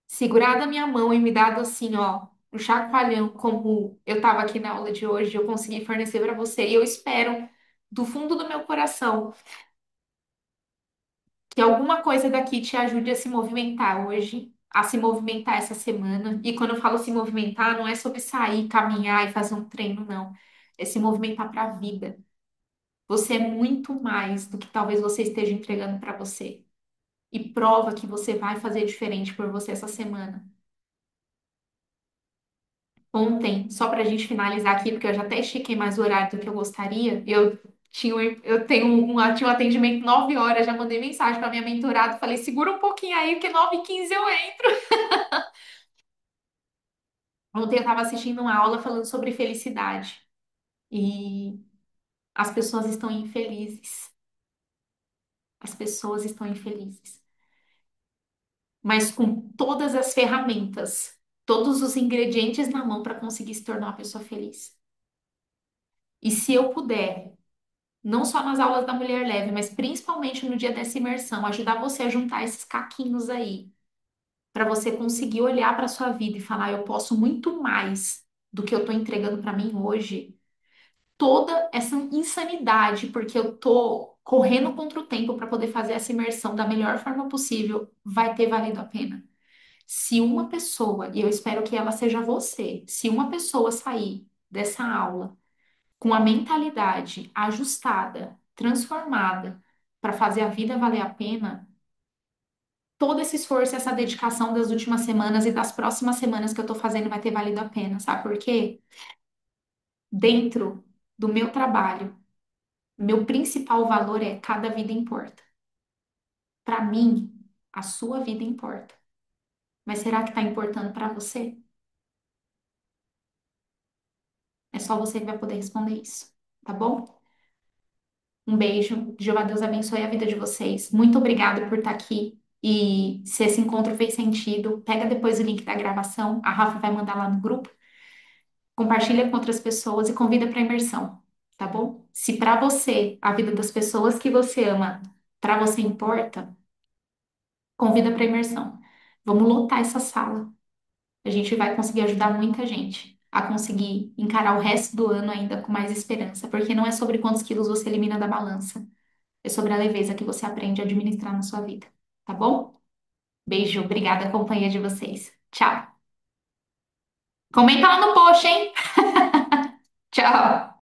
segurado a minha mão e me dado assim, ó, um chacoalhão, como eu estava aqui na aula de hoje, eu consegui fornecer para você. E eu espero, do fundo do meu coração, que alguma coisa daqui te ajude a se movimentar hoje. A se movimentar essa semana. E quando eu falo se movimentar, não é sobre sair, caminhar e fazer um treino, não. É se movimentar para a vida. Você é muito mais do que talvez você esteja entregando para você. E prova que você vai fazer diferente por você essa semana. Ontem, só para a gente finalizar aqui, porque eu já até estiquei mais o horário do que eu gostaria, tinha um atendimento 9 horas, já mandei mensagem para minha mentorada, falei, segura um pouquinho aí, porque 9h15 eu entro. Ontem eu estava assistindo uma aula falando sobre felicidade. E as pessoas estão infelizes. As pessoas estão infelizes. Mas com todas as ferramentas, todos os ingredientes na mão para conseguir se tornar uma pessoa feliz. E se eu puder, não só nas aulas da Mulher Leve, mas principalmente no dia dessa imersão, ajudar você a juntar esses caquinhos aí, para você conseguir olhar para sua vida e falar, eu posso muito mais do que eu estou entregando para mim hoje. Toda essa insanidade, porque eu tô correndo contra o tempo para poder fazer essa imersão da melhor forma possível, vai ter valido a pena. Se uma pessoa, e eu espero que ela seja você, se uma pessoa sair dessa aula com a mentalidade ajustada, transformada, para fazer a vida valer a pena, todo esse esforço, essa dedicação das últimas semanas e das próximas semanas que eu tô fazendo vai ter valido a pena, sabe por quê? Dentro do meu trabalho, meu principal valor é cada vida importa. Para mim, a sua vida importa. Mas será que está importando para você? É só você que vai poder responder isso, tá bom? Um beijo. Jeová Deus abençoe a vida de vocês. Muito obrigada por estar aqui. E se esse encontro fez sentido, pega depois o link da gravação. A Rafa vai mandar lá no grupo. Compartilha com outras pessoas e convida para imersão, tá bom? Se para você, a vida das pessoas que você ama, para você importa, convida para imersão. Vamos lotar essa sala. A gente vai conseguir ajudar muita gente a conseguir encarar o resto do ano ainda com mais esperança, porque não é sobre quantos quilos você elimina da balança. É sobre a leveza que você aprende a administrar na sua vida, tá bom? Beijo, obrigada, companhia de vocês. Tchau. Comenta lá no post, hein? Tchau.